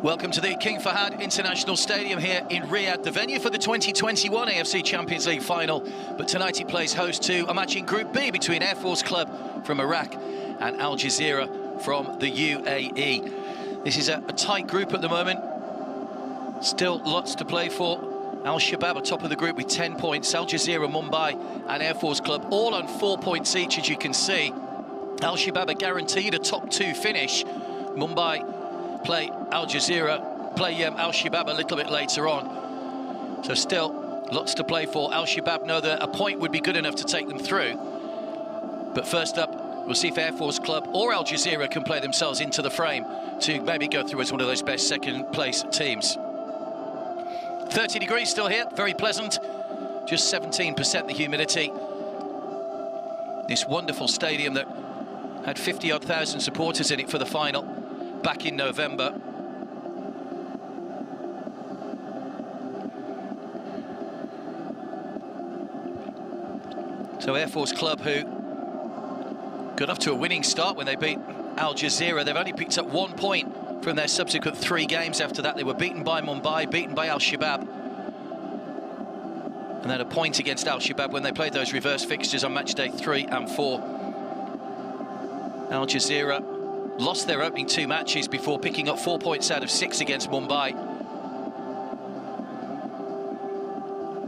Welcome to the King Fahd International Stadium here in Riyadh, the venue for the 2021 AFC Champions League final. But tonight it plays host to a match in Group B between Air Force Club from Iraq and Al Jazira from the UAE. This is a tight group at the moment. Still lots to play for. Al Shabab are top of the group with 10 points. Al Jazira, Mumbai and Air Force Club all on 4 points each, as you can see. Al Shabab are guaranteed a top 2 finish. Mumbai play Al Jazira, play Al Shabab a little bit later on. So still lots to play for. Al Shabab know that a point would be good enough to take them through. But first up, we'll see if Air Force Club or Al Jazira can play themselves into the frame to maybe go through as one of those best second place teams. 30 degrees still here, very pleasant. Just 17% the humidity. This wonderful stadium that had 50-odd thousand supporters in it for the final back in November. So Air Force Club, who got off to a winning start when they beat Al Jazira, they've only picked up 1 point from their subsequent 3 games after that. They were beaten by Mumbai, beaten by Al Shabab, and then a point against Al Shabab when they played those reverse fixtures on match day 3 and 4. Al Jazira lost their opening 2 matches before picking up 4 points out of 6 against Mumbai.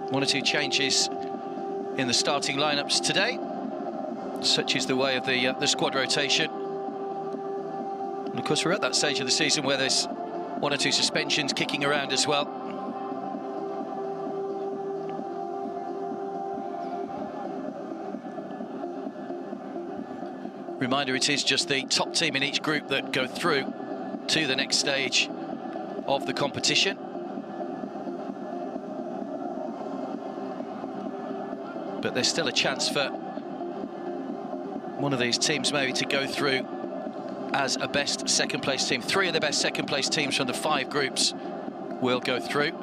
1 or 2 changes in the starting lineups today. Such is the way of the squad rotation. And of course, we're at that stage of the season where there's 1 or 2 suspensions kicking around as well. Reminder, it is just the top team in each group that go through to the next stage of the competition. But there's still a chance for one of these teams maybe to go through as a best second place team. 3 of the best second place teams from the 5 groups will go through.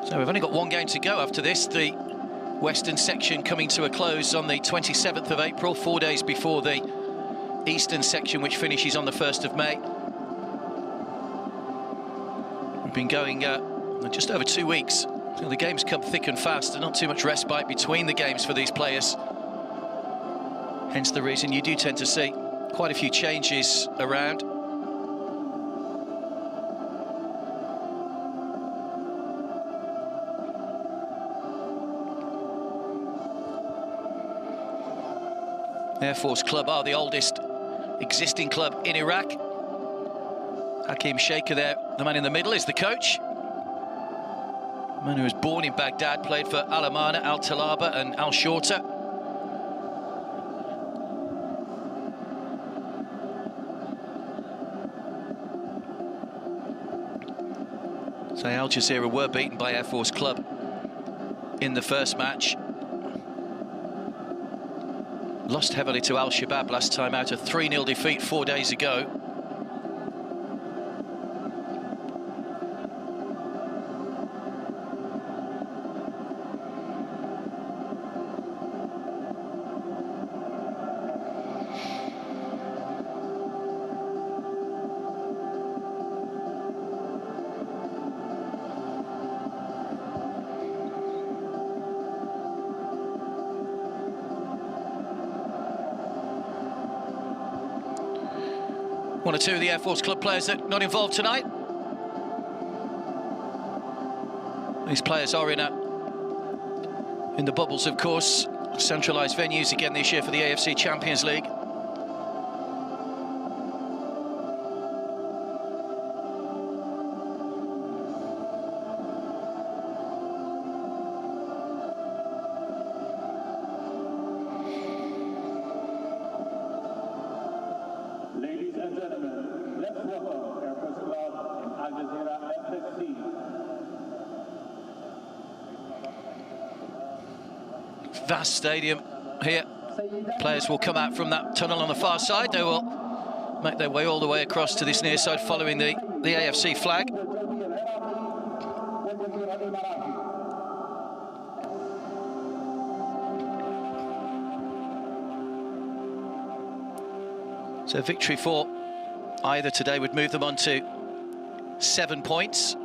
So we've only got 1 game to go after this. The Western section coming to a close on the 27th of April, 4 days before the Eastern section, which finishes on the 1st of May. We've been going just over 2 weeks. So the games come thick and fast. There's not too much respite between the games for these players. Hence the reason you do tend to see quite a few changes around. Air Force Club are the oldest existing club in Iraq. Hakim Shaker there, the man in the middle, is the coach. The man who was born in Baghdad, played for Al Amana, Al Talaba and Al Shorta. So Al Jazira were beaten by Air Force Club in the first match. Lost heavily to Al Shabab last time out, a 3-0 defeat 4 days ago. One or 2 of the Air Force Club players that are not involved tonight. These players are in the bubbles, of course. Centralised venues again this year for the AFC Champions League. Ladies and gentlemen, let's welcome Air Force Club and Al Jazira FSC. Vast stadium here. Players will come out from that tunnel on the far side. They will make their way all the way across to this near side following the AFC flag. So victory for either today would move them on to 7 points.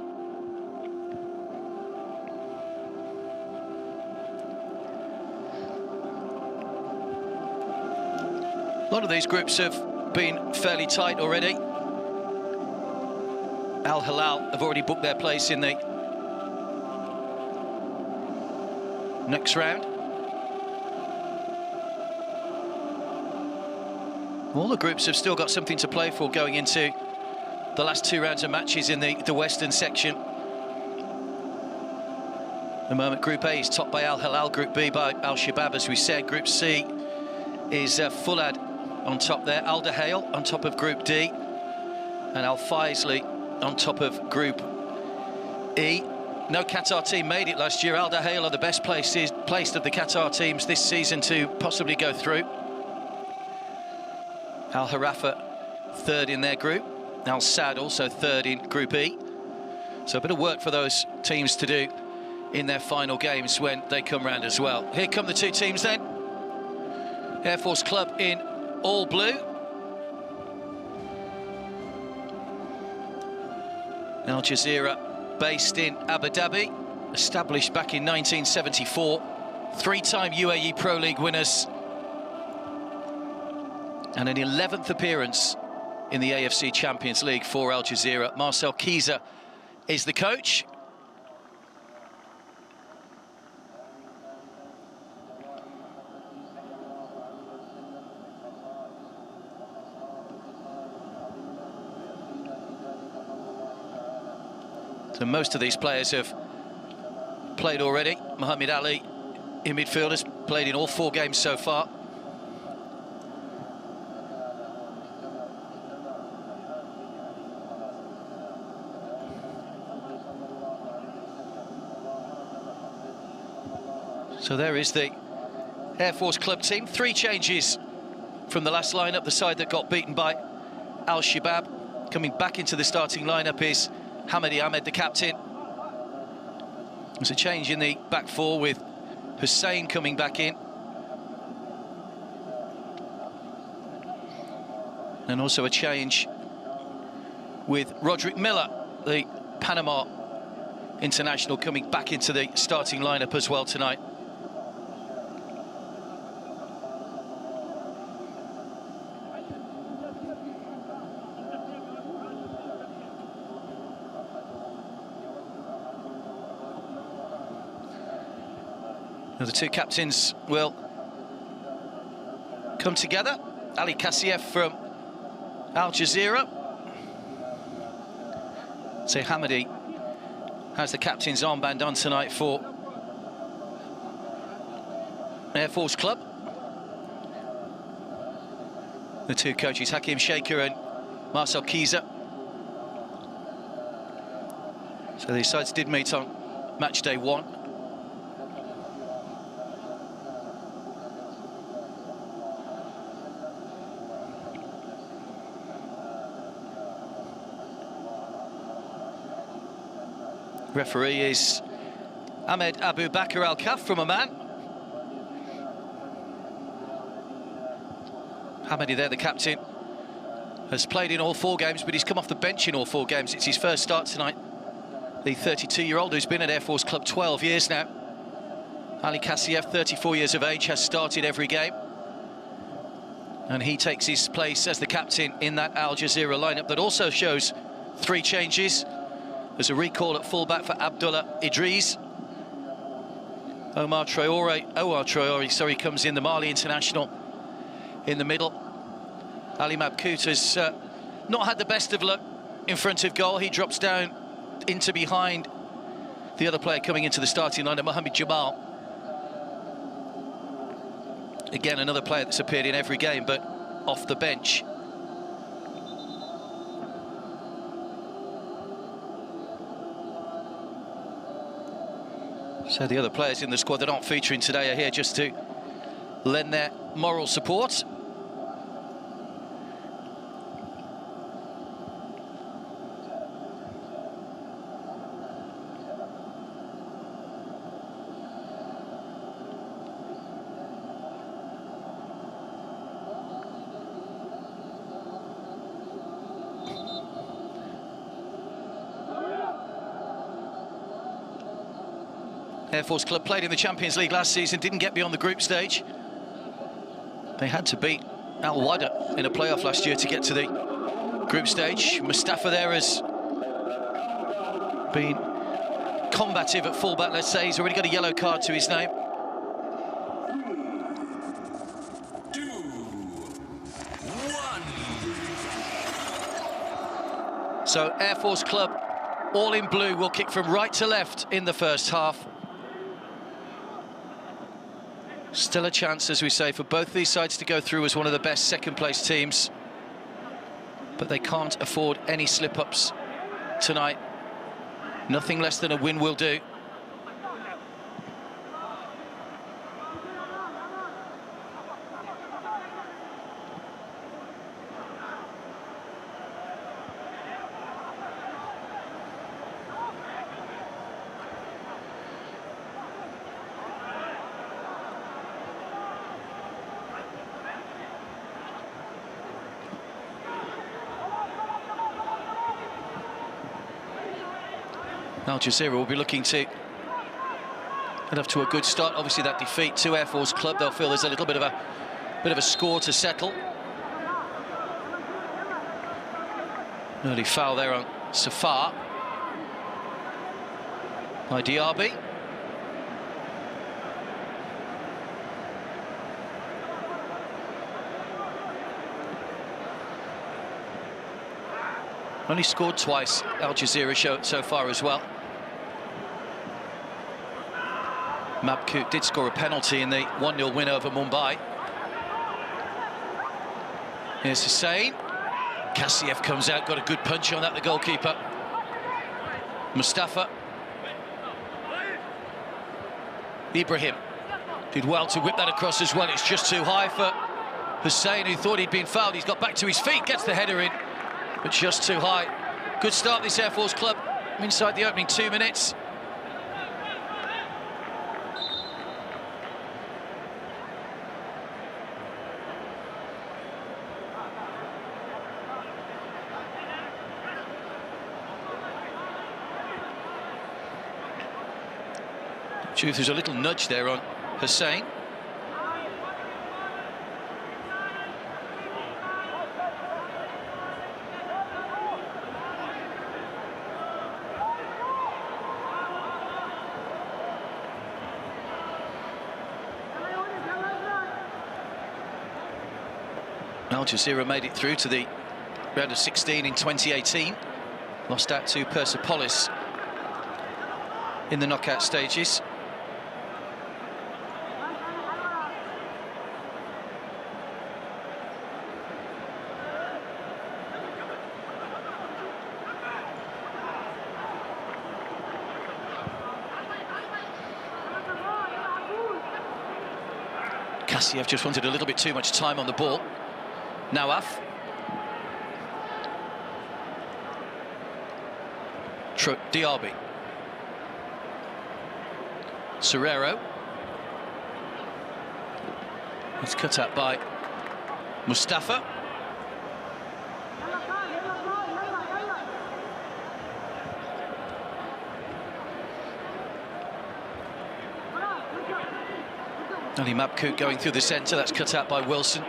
A lot of these groups have been fairly tight already. Al Hilal have already booked their place in the next round. All the groups have still got something to play for going into the last 2 rounds of matches in the Western section. At the moment, Group A is topped by Al Hilal, Group B by Al Shabab, as we said. Group C is Fulad on top there, Al Dahail on top of Group D, and Al Faisley on top of Group E. No Qatar team made it last year. Al Dahail are the best placed of the Qatar teams this season to possibly go through. Al Harafa third in their group. Al Sadd also third in Group E. So a bit of work for those teams to do in their final games when they come round as well. Here come the 2 teams then. Air Force Club in all blue. Al Jazira, based in Abu Dhabi, established back in 1974. 3-time UAE Pro League winners. And an 11th appearance in the AFC Champions League for Al Jazira. Marcel Kieser is the coach. So most of these players have played already. Mohamed Ali in midfield has played in all 4 games so far. So there is the Air Force Club team. 3 changes from the last lineup, the side that got beaten by Al Shabab. Coming back into the starting lineup is Hamadi Ahmed, the captain. There's a change in the back 4 with Hussein coming back in. And also a change with Roderick Miller, the Panama international, coming back into the starting lineup as well tonight. Now the 2 captains will come together. Ali Kassieff from Al Jazira. So Hamadi has the captain's armband on tonight for Air Force Club. The 2 coaches, Hakim Shaker and Marcel Kieser. So these sides did meet on match day 1. Referee is Ahmed Abu Bakr Al-Kaf from Oman. Hamadi there, the captain, has played in all 4 games, but he's come off the bench in all 4 games. It's his first start tonight. The 32-year-old who's been at Air Force Club 12 years now. Ali Kassieff, 34 years of age, has started every game. And he takes his place as the captain in that Al Jazira lineup that also shows 3 changes. There's a recall at fullback for Abdullah Idris. Omar Traore, comes in, the Mali international, in the middle. Ali Mabkout has not had the best of luck in front of goal. He drops down into behind the other player coming into the starting lineup, Mohamed Jamal. Again, another player that's appeared in every game, but off the bench. So the other players in the squad that aren't featuring today are here just to lend their moral support. Air Force Club played in the Champions League last season, didn't get beyond the group stage. They had to beat Al Wada in a playoff last year to get to the group stage. Mustafa there has been combative at fullback, let's say. He's already got a yellow card to his name. So Air Force Club, all in blue, will kick from right to left in the first half. Still a chance, as we say, for both these sides to go through as one of the best second-place teams. But they can't afford any slip-ups tonight. Nothing less than a win will do. Al Jazira will be looking to get off to a good start. Obviously, that defeat to Air Force Club, they'll feel there's a little bit of a score to settle. Early foul there on Safar by Diaby. Only scored twice, Al Jazira showed so far as well. Mabkoot did score a penalty in the 1-0 win over Mumbai. Here's Hussain. Kassiev comes out, got a good punch on that, the goalkeeper. Mustafa. Ibrahim did well to whip that across as well. It's just too high for Hussain, who thought he'd been fouled. He's got back to his feet, gets the header in, but just too high. Good start, this Air Force Club, inside the opening 2 minutes. Truth, there's a little nudge there on Hussain. Al Jazira made it through to the round of 16 in 2018. Lost out to Persepolis in the knockout stages. Kassiev just wanted a little bit too much time on the ball. Nawaf. Diaby. Serrero. It's cut out by Mustafa. Ali Mabkoot going through the centre, that's cut out by Wilson.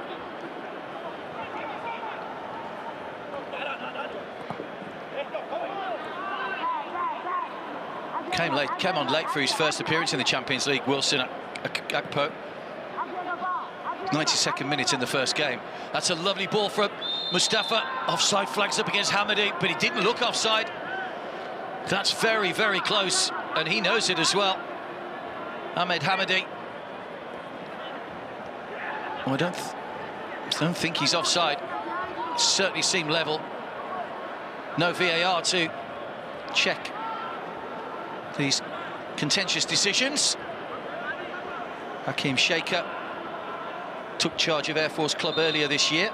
Came on late for his first appearance in the Champions League, Wilson Akpo. 92nd minute in the first game. That's a lovely ball from Mustafa. Offside flags up against Hamadi, but he didn't look offside. That's very, very close, and he knows it as well. Ahmed Hamadi. Well, I don't think he's offside. It certainly seemed level. No VAR to check these contentious decisions. Hakeem Shaker took charge of Air Force Club earlier this year.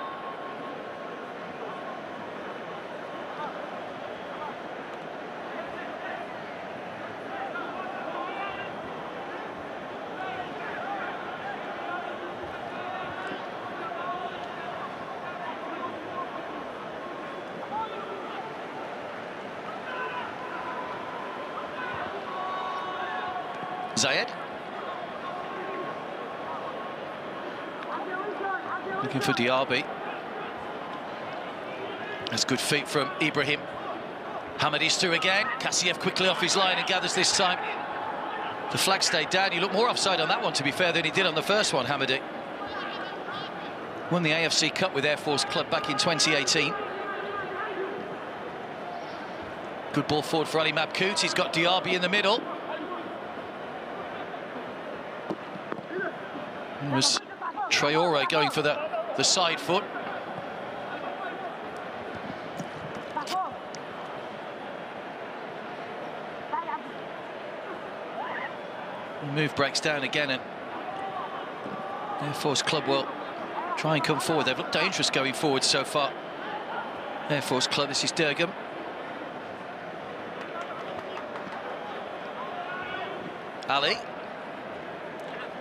Zayed. Looking for Diaby. That's good feet from Ibrahim. Hamadi's through again. Kassiev quickly off his line and gathers this time. The flag stayed down. He looked more offside on that one, to be fair, than he did on the first one, Hamadi. Won the AFC Cup with Air Force Club back in 2018. Good ball forward for Ali Mabkout. He's got Diaby in the middle. It was Traore going for the side foot. The move breaks down again, and Air Force Club will try and come forward. They've looked dangerous going forward so far. Air Force Club, this is Durgam. Ali.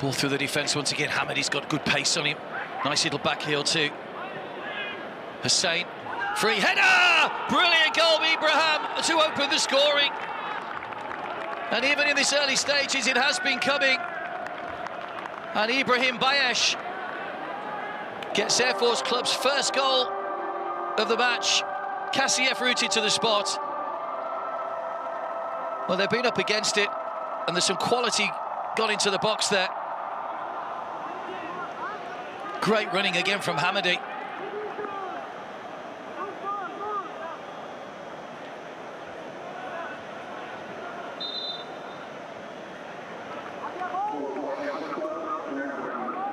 Ball through the defence once again. Hamadi's got good pace on him. Nice little back heel too. Hussein. Free header! Brilliant goal, Ibrahim, to open the scoring. And even in this early stages, it has been coming. And Ibrahim Bayesh gets Air Force Club's first goal of the match. Kassiev rooted to the spot. Well, they've been up against it, and there's some quality got into the box there. Great running again from Hamadi.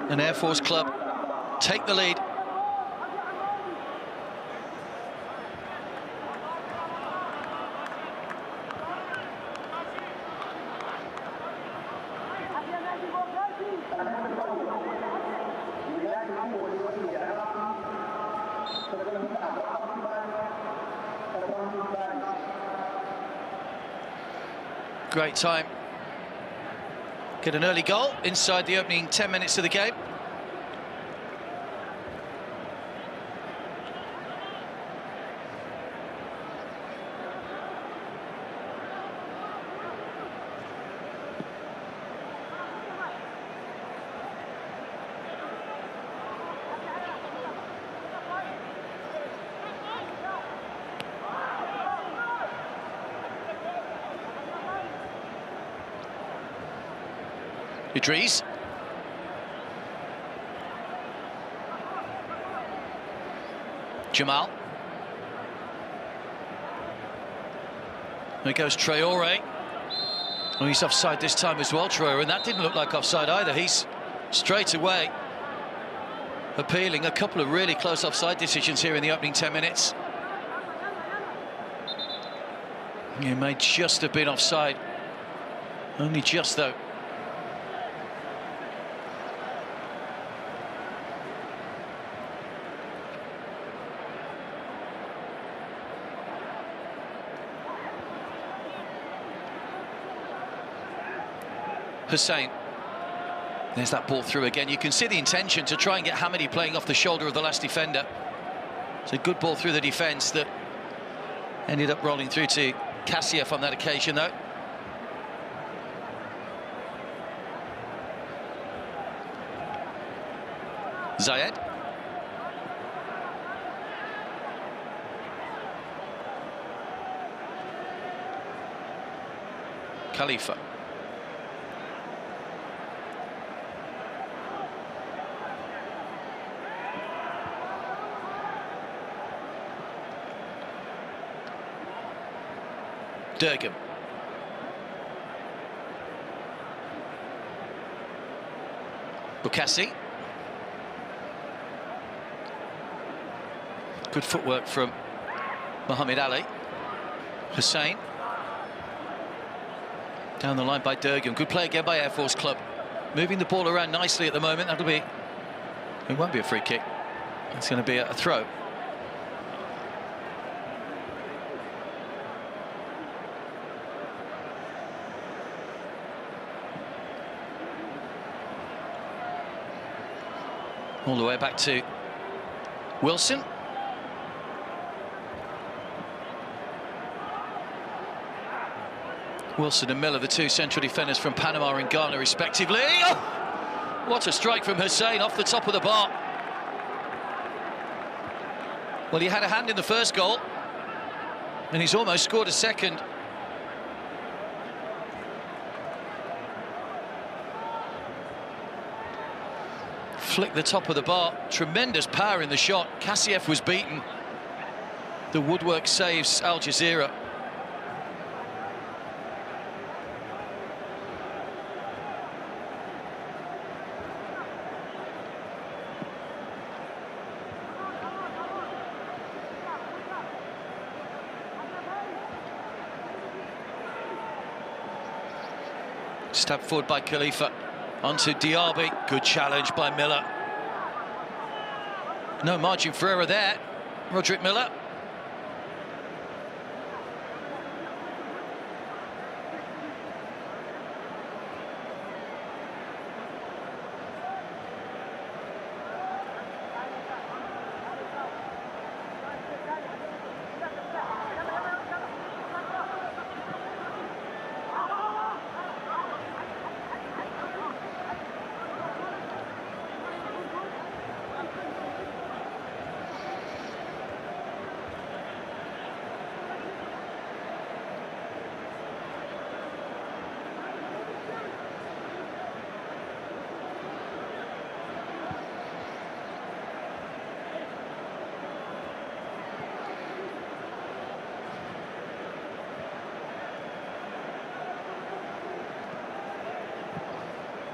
And Air Force Club take the lead. Great time. Get an early goal inside the opening 10 minutes of the game. Idris. Jamal. There goes Traore. Oh, he's offside this time as well, Traore, and that didn't look like offside either. He's straight away appealing. A couple of really close offside decisions here in the opening 10 minutes. He may just have been offside. Only just, though. Hussein. There's that ball through again. You can see the intention to try and get Hamadi playing off the shoulder of the last defender. It's a good ball through the defence that ended up rolling through to Kassiev on that occasion, though. Zayed. Khalifa. Durgam. Bukassi. Good footwork from Mohamed Ali. Hussein. Down the line by Durgam. Good play again by Air Force Club. Moving the ball around nicely at the moment. That'll be... It won't be a free kick. It's going to be a throw. All the way back to Wilson. Wilson and Miller, the two central defenders from Panama and Ghana, respectively. Oh! What a strike from Hussein off the top of the bar. Well, he had a hand in the first goal, and he's almost scored a second. Flick the top of the bar. Tremendous power in the shot. Kassiev was beaten. The woodwork saves Al Jazira. Stabbed forward by Khalifa. Onto Diaby. Good challenge by Miller. No margin for error there. Roderick Miller.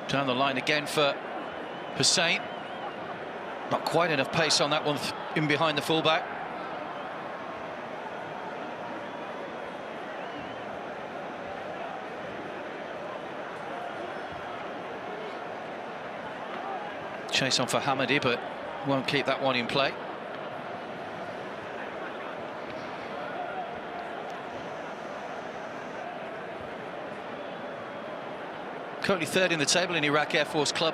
Down the line again for Hussein. Not quite enough pace on that one in behind the fullback. Chase on for Hamadi, but won't keep that one in play. Currently third in the table in Iraq Air Force Club,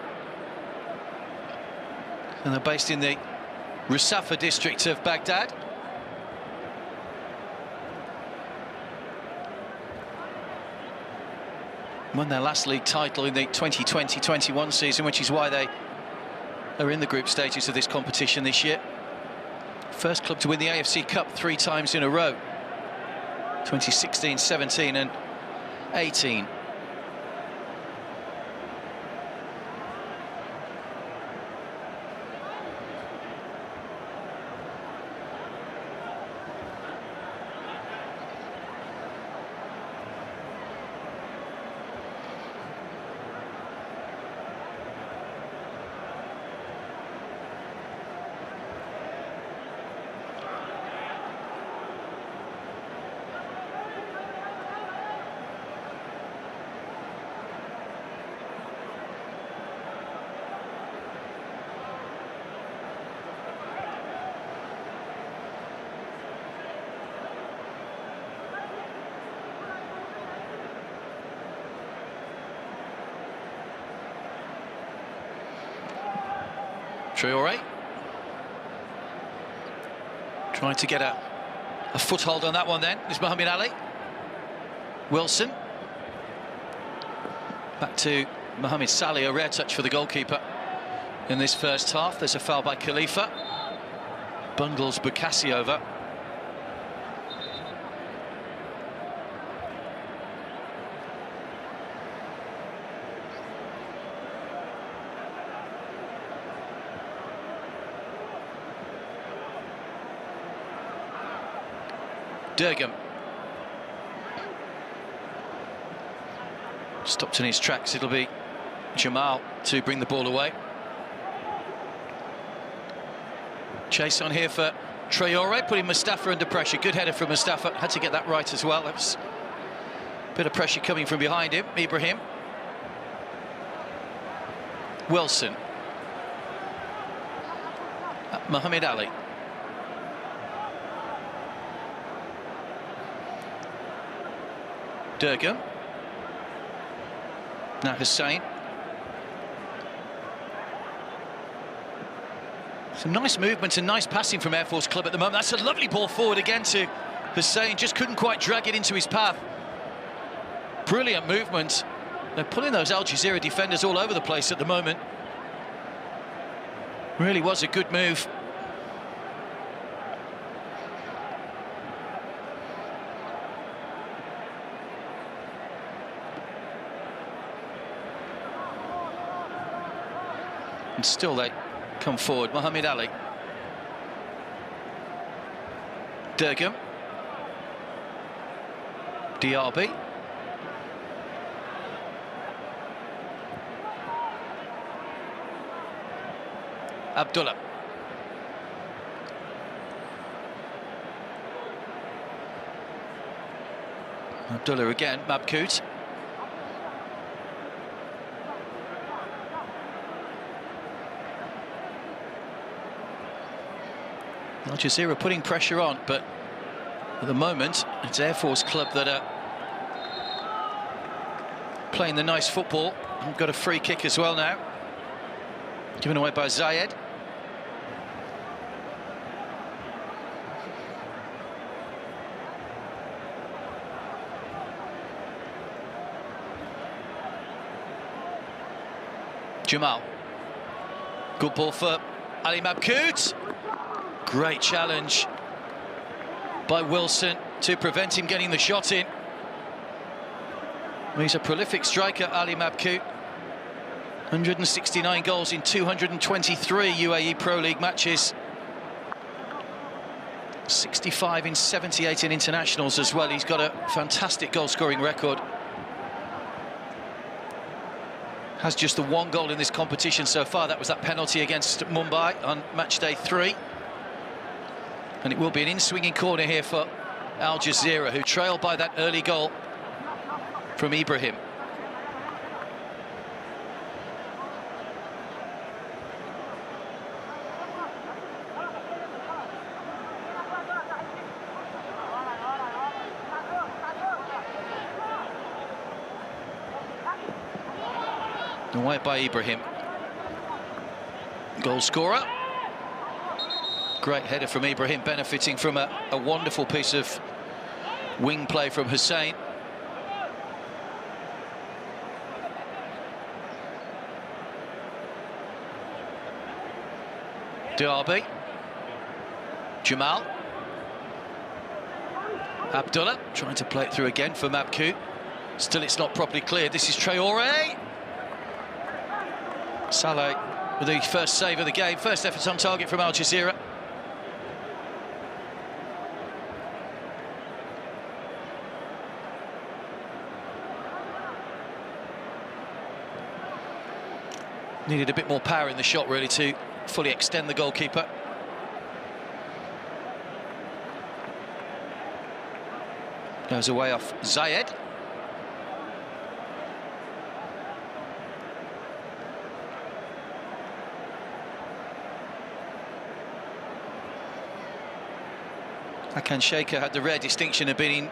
and they're based in the Rusafa district of Baghdad. Won their last league title in the 2020-21 season, which is why they are in the group stages of this competition this year. First club to win the AFC Cup 3 times in a row, 2016, 17 and 18. Traore trying to get a foothold on that one. Then is Mohamed Ali. Wilson back to Mohamed Saleh. A rare touch for the goalkeeper in this first half. There's a foul by Khalifa. Bundles Bukassi over. Durgam stopped in his tracks. It'll be Jamal to bring the ball away. Chase on here for Traore, putting Mustafa under pressure. Good header from Mustafa. Had to get that right as well. That was a bit of pressure coming from behind him. Ibrahim. Wilson. Mohamed Ali. Durgam. Now Hussein. Some nice movement and nice passing from Air Force Club at the moment. That's a lovely ball forward again to Hussein. Just couldn't quite drag it into his path. Brilliant movement. They're pulling those Al Jazira defenders all over the place at the moment. Really was a good move. And still they come forward. Mohamed Ali. Dergum. Diaby. Abdullah. Abdullah again, Mabkout. Al Jazira putting pressure on, but at the moment it's Air Force Club that are playing the nice football. We've got a free kick as well now, given away by Zayed. Jamal. Good ball for Ali Mabkout. Great challenge by Wilson to prevent him getting the shot in. He's a prolific striker, Ali Mabkout. 169 goals in 223 UAE Pro League matches. 65 in 78 in internationals as well. He's got a fantastic goal-scoring record. Has just the one goal in this competition so far. That was that penalty against Mumbai on Matchday 3. And it will be an in-swinging corner here for Al Jazira, who trailed by that early goal from Ibrahim. Away by Ibrahim. Goal scorer. Great header from Ibrahim, benefiting from a wonderful piece of wing play from Hussein. Diaby. Jamal. Abdullah trying to play it through again for Mabkout. Still it's not properly cleared. This is Traore. Saleh with the first save of the game. First effort on target from Al Jazira. Needed a bit more power in the shot, really, to fully extend the goalkeeper. Goes away off Zayed. Hakan Shaker had the rare distinction of being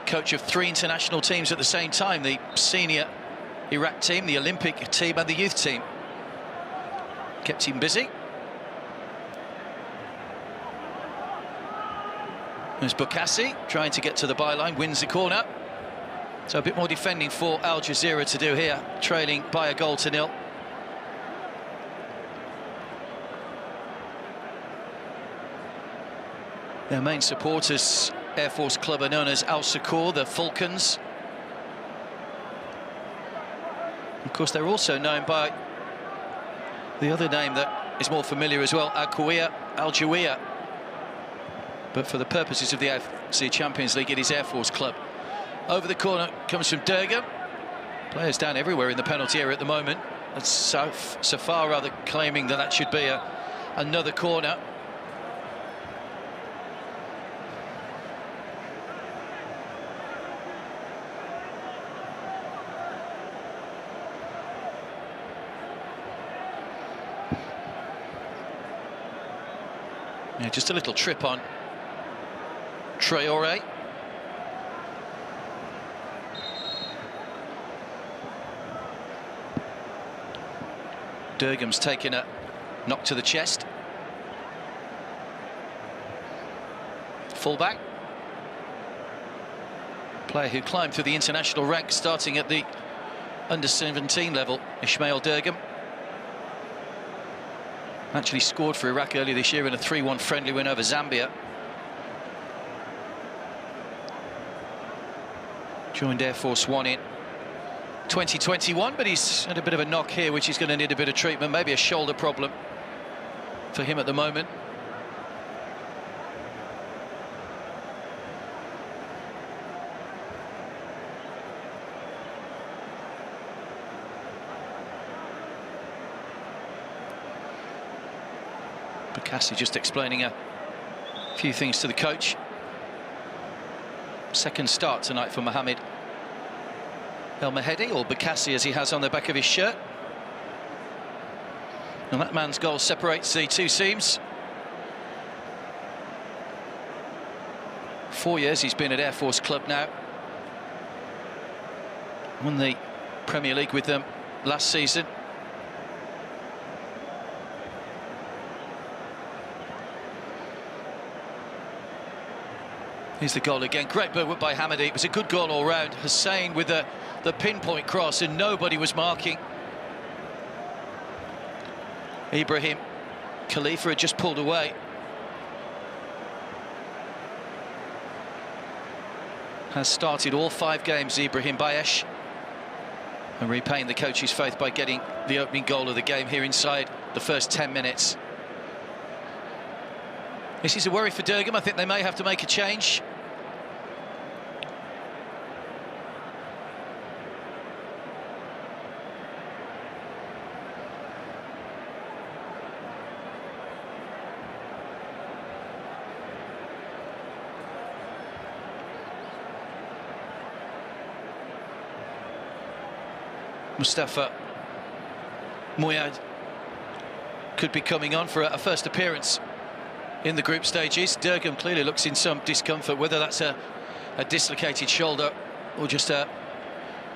coach of 3 international teams at the same time: the senior Iraq team, the Olympic team and the youth team. Kept him busy. There's Bukassi trying to get to the byline, wins the corner. So a bit more defending for Al Jazira to do here, trailing by a goal to 0. Their main supporters, Air Force Club, are known as Al Sukoor, the Falcons. Of course, they're also known by the other name that is more familiar as well, Al Jawiya. But for the purposes of the AFC Champions League, it is Air Force Club. Over the corner comes from Dergum. Players down everywhere in the penalty area at the moment. That's Safar rather claiming that that should be another corner. Yeah, just a little trip on Traore. Dergum's taken a knock to the chest. Fullback. Player who climbed through the international ranks starting at the under-17 level, Ismail Dergum. Actually scored for Iraq earlier this year in a 3-1 friendly win over Zambia. Joined Air Force One in 2021, but he's had a bit of a knock here, which is going to need a bit of treatment, maybe a shoulder problem for him at the moment. Bukassi just explaining a few things to the coach. Second start tonight for Mohamed El Mahedi, or Bukassi as he has on the back of his shirt. And that man's goal separates the two teams. 4 years he's been at Air Force Club now. Won the Premier League with them last season. Here's the goal again. Great work by Hamadi. It was a good goal all round. Hussein with the pinpoint cross, and nobody was marking. Ibrahim Khalifa had just pulled away. Has started all 5 games, Ibrahim Bayesh, and repaying the coach's faith by getting the opening goal of the game here inside the first 10 minutes. This is a worry for Dergum. I think they may have to make a change. Mustafa Mouyad could be coming on for a first appearance in the group stages. Dergum clearly looks in some discomfort, whether that's a dislocated shoulder or just a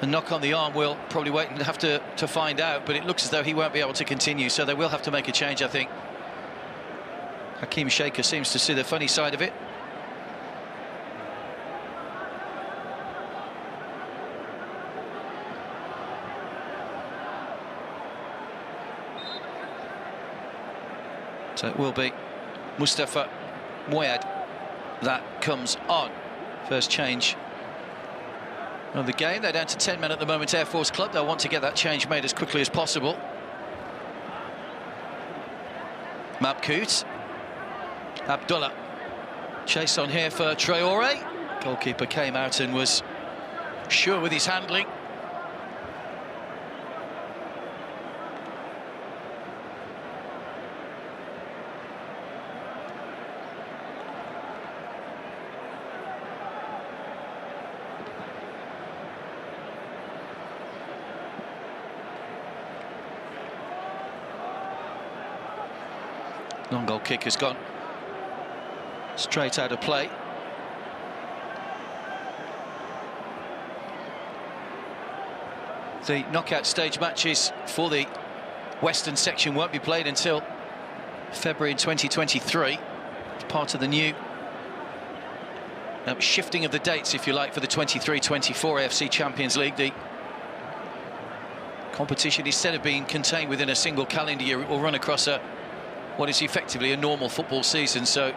knock on the arm. We'll probably wait and have to find out, but it looks as though he won't be able to continue, so they will have to make a change, I think. Hakeem Shaker seems to see the funny side of it. So it will be Mustafa Mouyad that comes on. First change of the game. They're down to 10 men at the moment, Air Force Club. They'll want to get that change made as quickly as possible. Mabkout. Abdullah. Chase on here for Traore. Goalkeeper came out and was sure with his handling. Long goal kick has gone straight out of play. The knockout stage matches for the Western section won't be played until February in 2023. It's part of the new shifting of the dates, if you like, for the 23-24 AFC Champions League. The competition, instead of being contained within a single calendar year, it will run across what is effectively a normal football season. So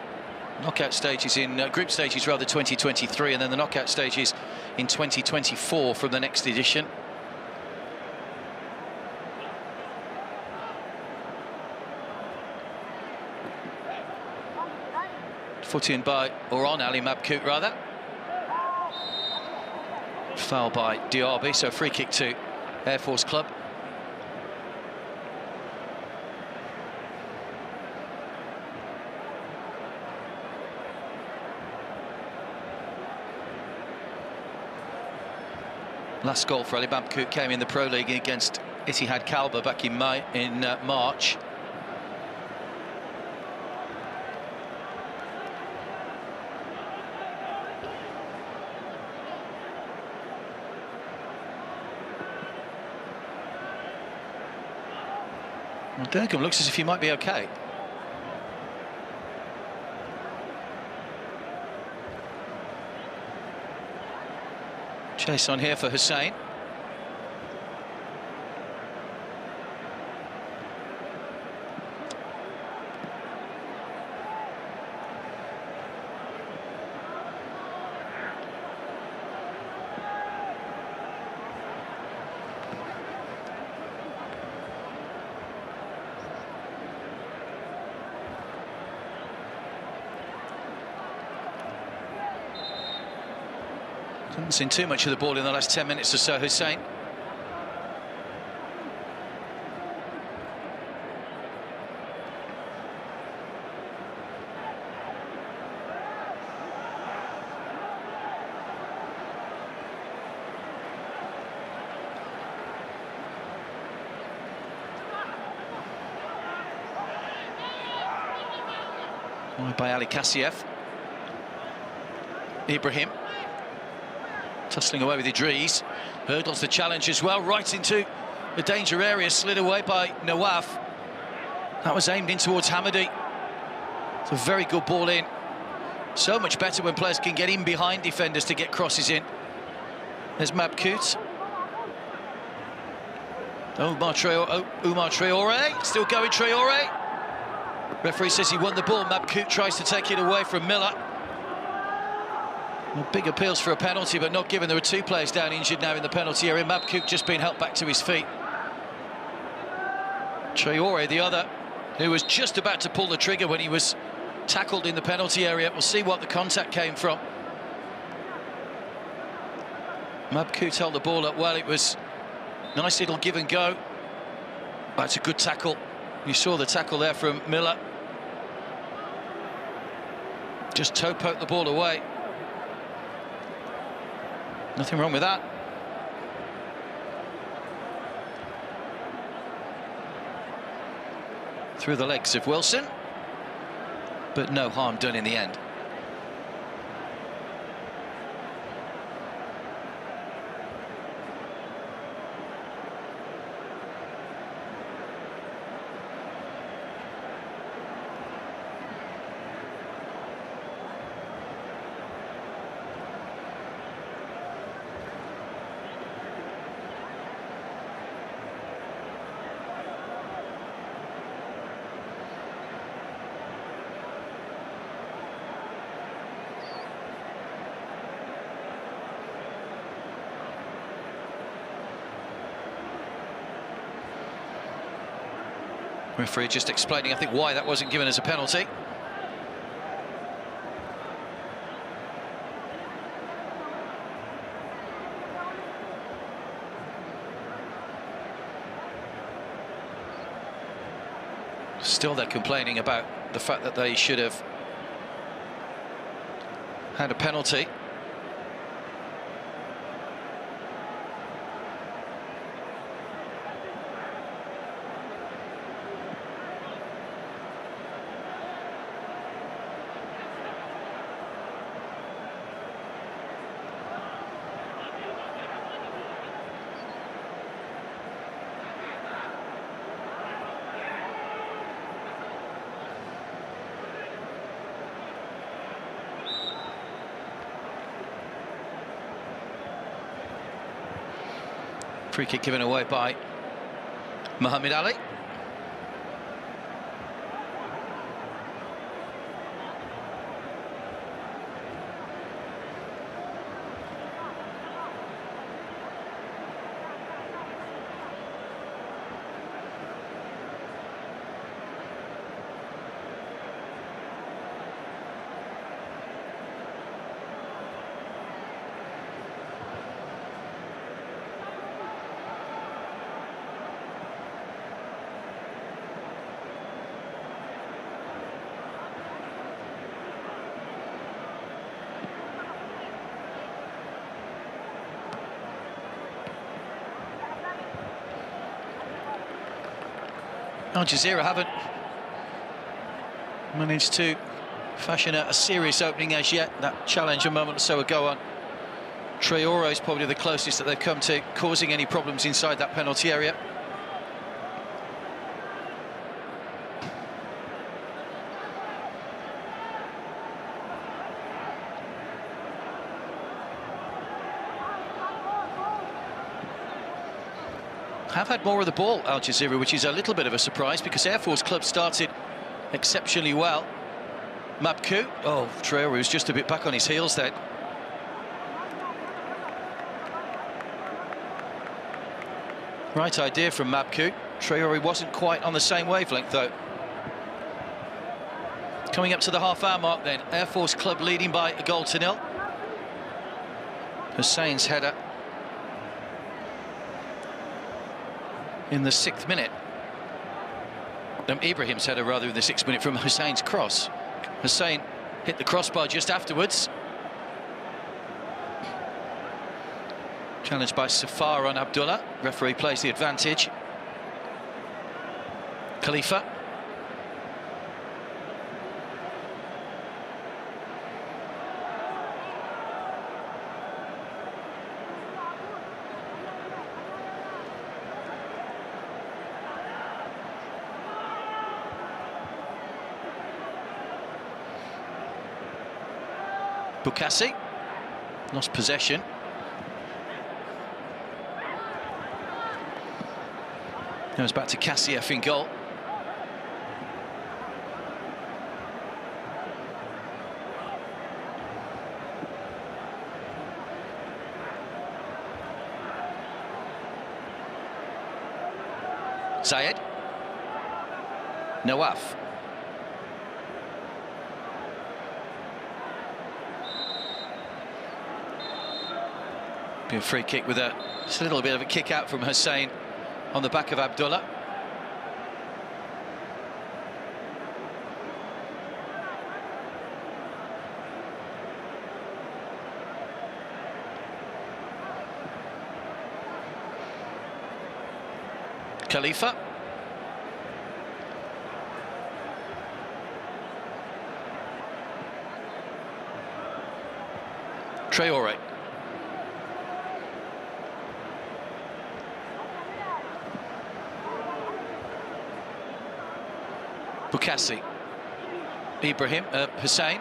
knockout stages in group stages rather 2023, and then the knockout stages in 2024 from the next edition. Foot in by, or on Ali Mabkout rather. Foul by Diaby, so free kick to Air Force Club. Last goal for Ali Mabkout came in the Pro League against Ittihad Kalba back in March. Well, Dergum looks as if he might be okay. Chase on here for Hussein. Haven't seen too much of the ball in the last 10 minutes or so, Hussein. By Ali Kassiev. Ibrahim. Tussling away with Idris. Hurdles the challenge as well, right into the danger area, slid away by Nawaf. That was aimed in towards Hamadi. It's a very good ball in. So much better when players can get in behind defenders to get crosses in. There's Mabkout. Umar Traore, still going Traore. Referee says he won the ball. Mabkout tries to take it away from Miller. Well, big appeals for a penalty, but not given. There are two players down injured now in the penalty area. Mabkout just being helped back to his feet. Traore, the other, who was just about to pull the trigger when he was tackled in the penalty area. We'll see what the contact came from. Mabkout held the ball up well. It was a nice little give and go. That's a good tackle. You saw the tackle there from Miller. Just toe poked the ball away. Nothing wrong with that. Through the legs of Wilson, but no harm done in the end. Referee just explaining, I think, why that wasn't given as a penalty. Still, they're complaining about the fact that they should have had a penalty. Free kick given away by Muhammad Ali. Jazira haven't managed to fashion a serious opening as yet. That challenge a moment or so ago on Traore is probably the closest that they've come to causing any problems inside that penalty area. have had more of the ball, Al Jazira, which is a little bit of a surprise because Air Force Club started exceptionally well. Mabkou, oh, Traore was just a bit back on his heels then. Right idea from Mabkou. Traore wasn't quite on the same wavelength though. Coming up to the half-hour mark then, Air Force Club leading by 1-0. Hussein's header in the 6th minute. Ibrahim's header rather in the 6th minute from Hussein's cross. Hussein hit the crossbar just afterwards. Challenged by Safar on Abdullah. Referee plays the advantage. Khalifa. Bukassi lost possession. Goes back to Kassieff in goal. Zayed. Nawaf. Be a free kick with just a little bit of a kick out from Hussein on the back of Abdullah. Khalifa. Traore. Bukassi. Ibrahim, Hussein.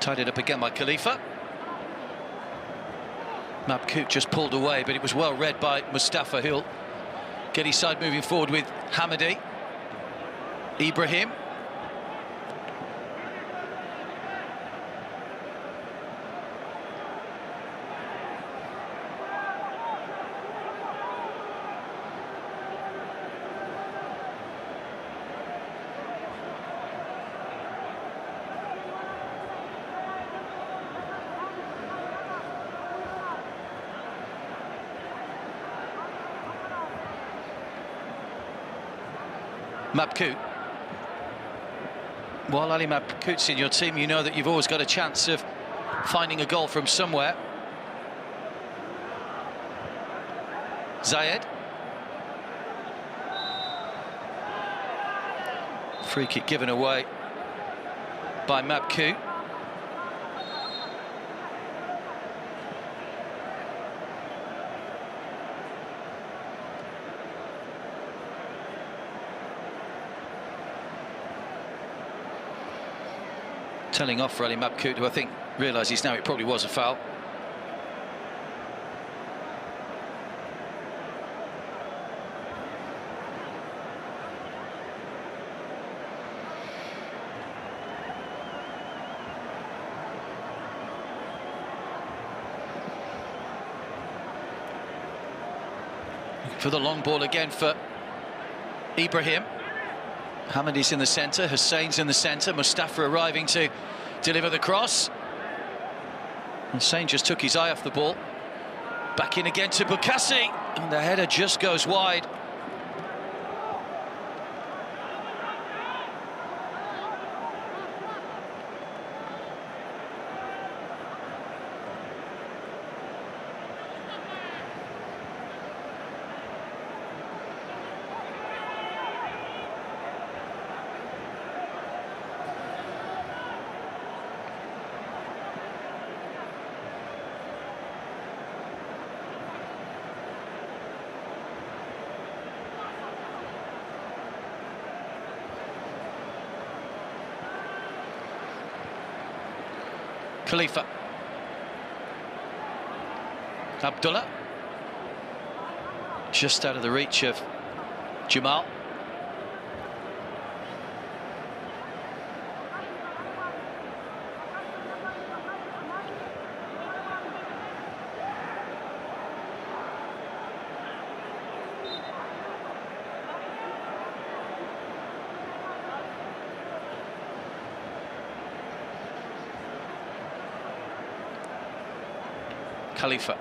Tied it up again by Khalifa. Mabkou just pulled away, but it was well read by Mustafa, who'll get his side moving forward with Hamadi. Ibrahim. Mabkou. While Ali Mabkout's in your team, you know that you've always got a chance of finding a goal from somewhere. Zayed. Free kick given away by Mabkou. Telling off for Ali Mabkou, who I think realises now it probably was a foul. For the long ball again for Ibrahim. Hamadi's in the centre, Hussein's in the centre, Mustafa arriving to deliver the cross. Hussein just took his eye off the ball. Back in again to Bukassi, and the header just goes wide. Khalifa. Abdullah. Just out of the reach of Jamal. Khalifa.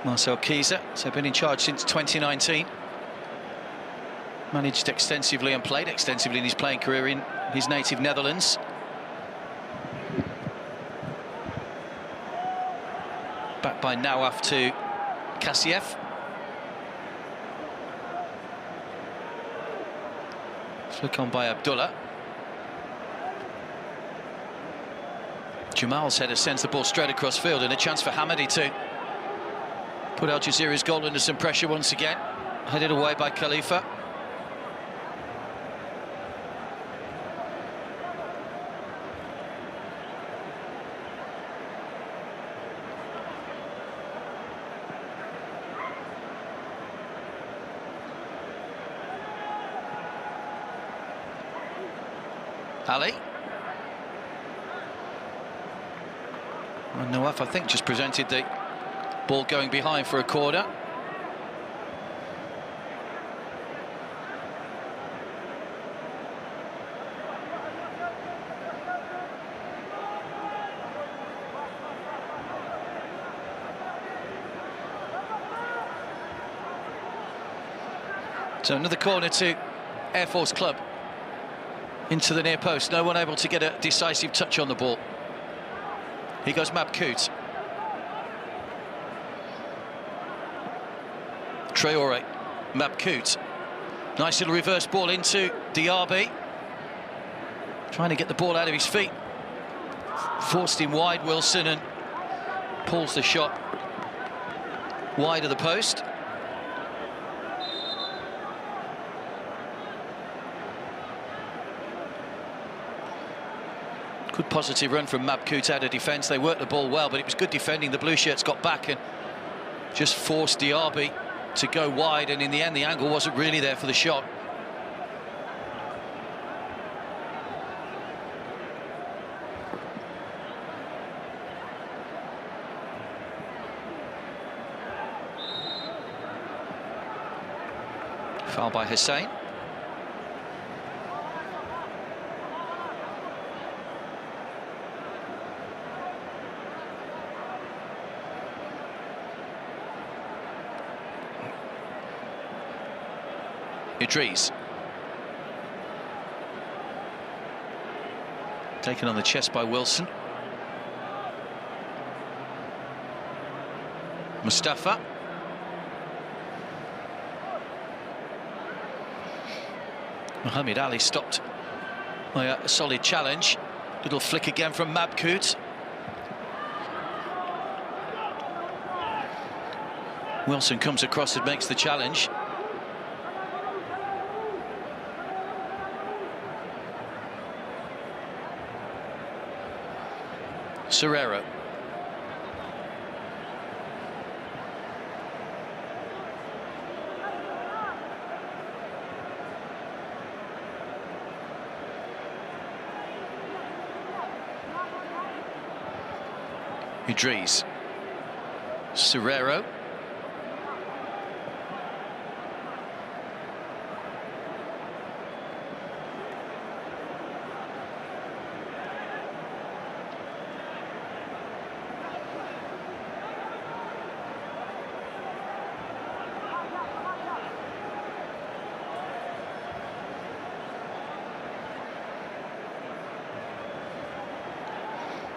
Marcel Kieser has been in charge since 2019. Managed extensively and played extensively in his playing career in his native Netherlands. Back by Nawaf to Kassiev. Flick on by Abdullah. Jamal's header sends the ball straight across field, and a chance for Hamadi to put Al Jazira's goal under some pressure once again. Headed away by Khalifa. Ali. And Nawaf, I think, just presented the ball going behind for a corner. So another corner to Air Force Club. Into the near post, no one able to get a decisive touch on the ball. Here goes Mabkout. Traore, Mabkout. Nice little reverse ball into Diaby. Trying to get the ball out of his feet. Forced him wide, Wilson, and pulls the shot wide of the post. Good positive run from Mabkout out of defence. They worked the ball well, but it was good defending. The blue shirts got back and just forced Diaby to go wide, and in the end the angle wasn't really there for the shot. Foul by Hussein. Idris. Taken on the chest by Wilson. Mustafa. Mohamed Ali stopped by a solid challenge. Little flick again from Mabkout. Wilson comes across and makes the challenge. Serrero. Idris. Serrero.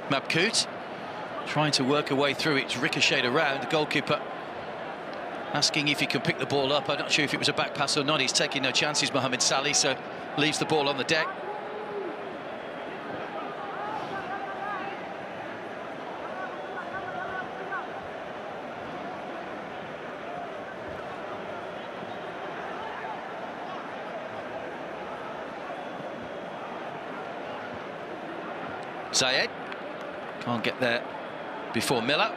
Mabkout trying to work her way through it, ricocheted around. The goalkeeper asking if he can pick the ball up. I'm not sure if it was a back pass or not. He's taking no chances, Mohamed Saleh, so leaves the ball on the deck. Zayed can't get there before Miller.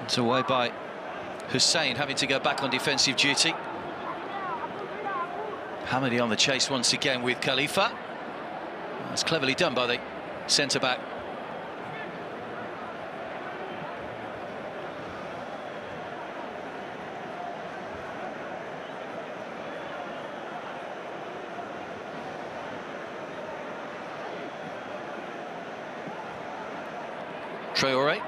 It's away by Hussein, having to go back on defensive duty. Hamadi on the chase once again with Khalifa. That's cleverly done by the centre-back. Traore.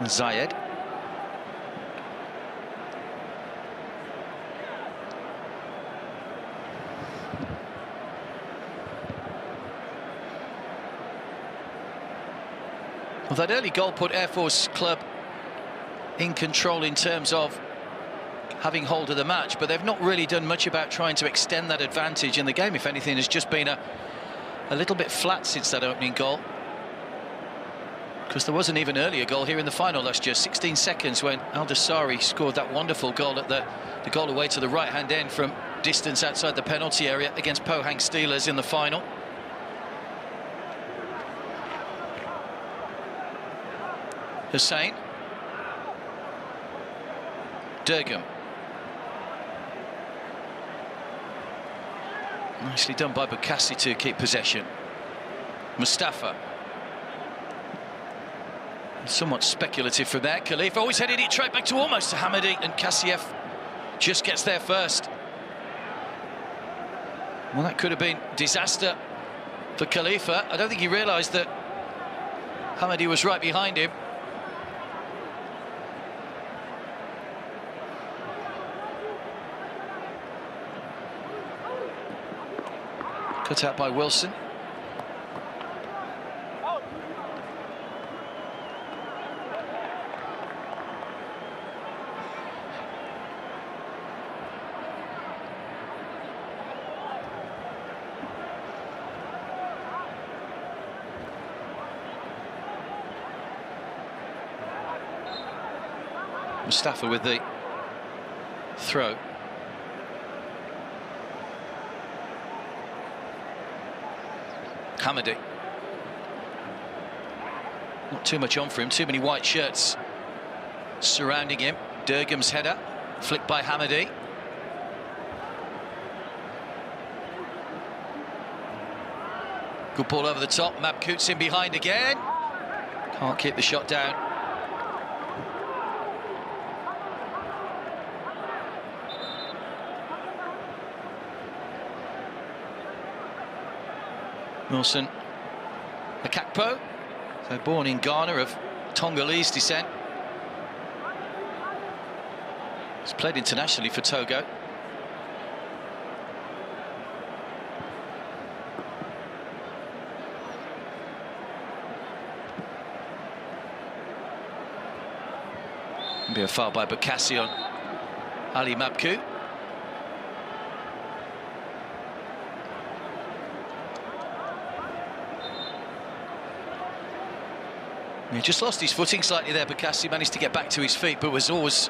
Zayed. Well, that early goal put Air Force Club in control in terms of having hold of the match, but they've not really done much about trying to extend that advantage in the game. If anything, it's just been a little bit flat since that opening goal. Because there was an even earlier goal here in the final last year, 16 seconds, when Al Dasari scored that wonderful goal at the goal away to the right-hand end from distance outside the penalty area against Pohang Steelers in the final. Hussein. Durgam. Nicely done by Bukassi to keep possession. Mustafa. Somewhat speculative from there. Khalifa always headed it straight back to almost to Hamadi, and Kassieff just gets there first. Well, that could have been disaster for Khalifa. I don't think he realised that Hamadi was right behind him. Cut out by Wilson. Mustafa with the throw. Hamadi. Not too much on for him, too many white shirts surrounding him. Durgam's header, flicked by Hamadi. Good ball over the top, Mabkoot's in behind again. Can't keep the shot down. Wilson Akakpo, so born in Ghana of Tongolese descent. He's played internationally for Togo. Be a foul by Bukassi on Ali Mabkoot. He just lost his footing slightly there. Bukassi managed to get back to his feet, but was always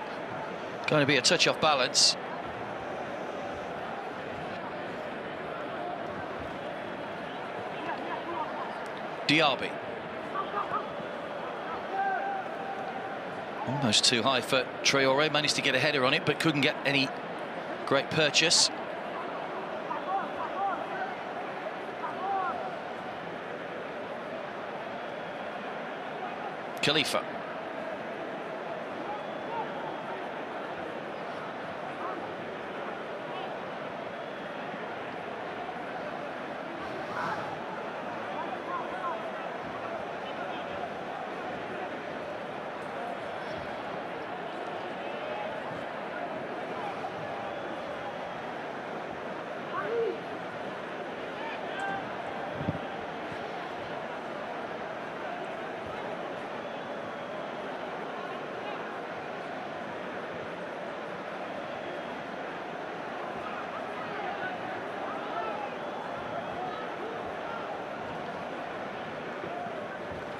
going to be a touch off balance. Diaby. Almost too high for Traore. Managed to get a header on it, but couldn't get any great purchase. Khalifa.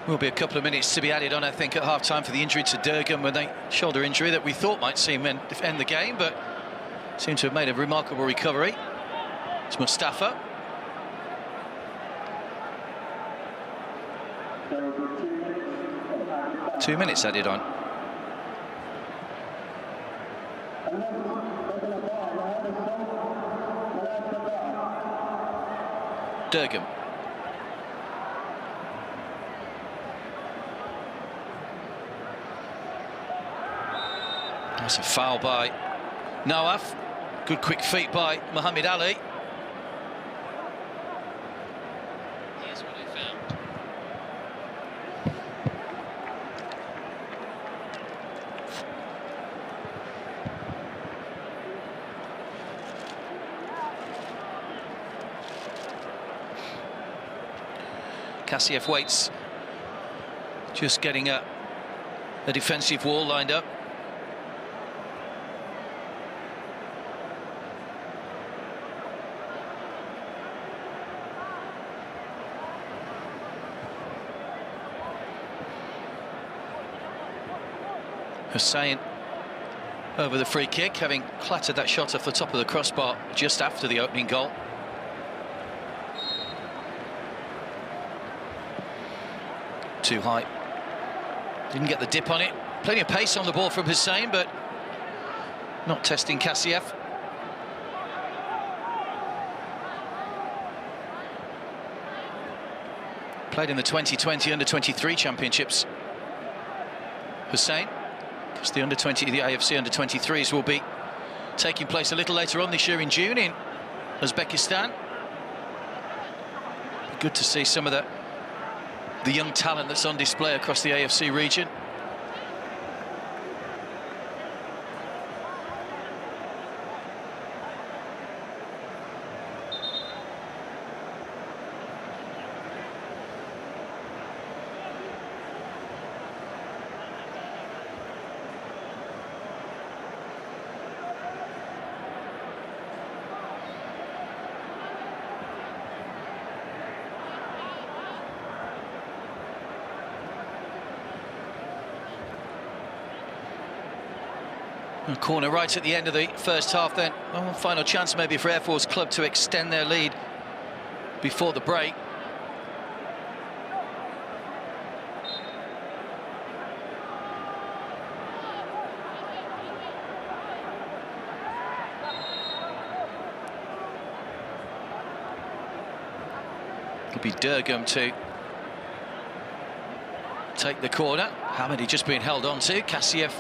Will be a couple of minutes to be added on, I think, at half-time for the injury to Durgam, with a shoulder injury that we thought might see him end the game, but seemed to have made a remarkable recovery. It's Mustafa. Two minutes added on. Durgam. That's a foul by Nawaf. Good quick feet by Muhammad Ali. Here's what I found. Kassiev waits, just getting a defensive wall lined up. Hussein over the free kick, having clattered that shot off the top of the crossbar just after the opening goal. Too high. Didn't get the dip on it. Plenty of pace on the ball from Hussein, but not testing Kassiev. Played in the 2020 Under-23 Championships. Hussein, because the Under-20, the AFC Under-23s will be taking place a little later on this year in June in Uzbekistan. Good to see some of the young talent that's on display across the AFC region. A corner right at the end of the first half then. One final chance maybe for Air Force Club to extend their lead before the break. It'll be Durgam to take the corner. Hamidi just being held on to. Kassiev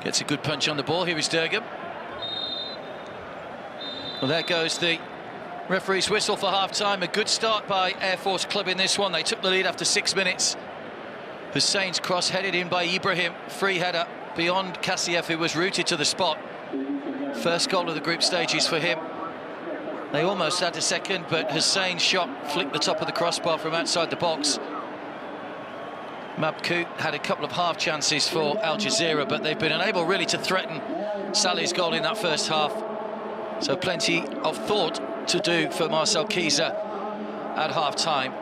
gets a good punch on the ball. Here is Durgam. Well, there goes the referee's whistle for half-time. A good start by Air Force Club in this one. They took the lead after 6 minutes. Hussein's cross headed in by Ibrahim. Free header beyond Kassiev, who was rooted to the spot. First goal of the group stages for him. They almost had a second, but Hussein's shot flicked the top of the crossbar from outside the box. Mabkout had a couple of half chances for Al Jazira, but they've been unable really to threaten Salih's goal in that first half. So plenty of thought to do for Marcel Kieser at half-time.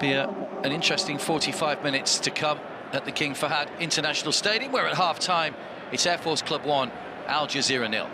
Be an interesting 45 minutes to come at the King Fahd International Stadium, where at half-time it's Air Force Club 1, Al Jazira 0.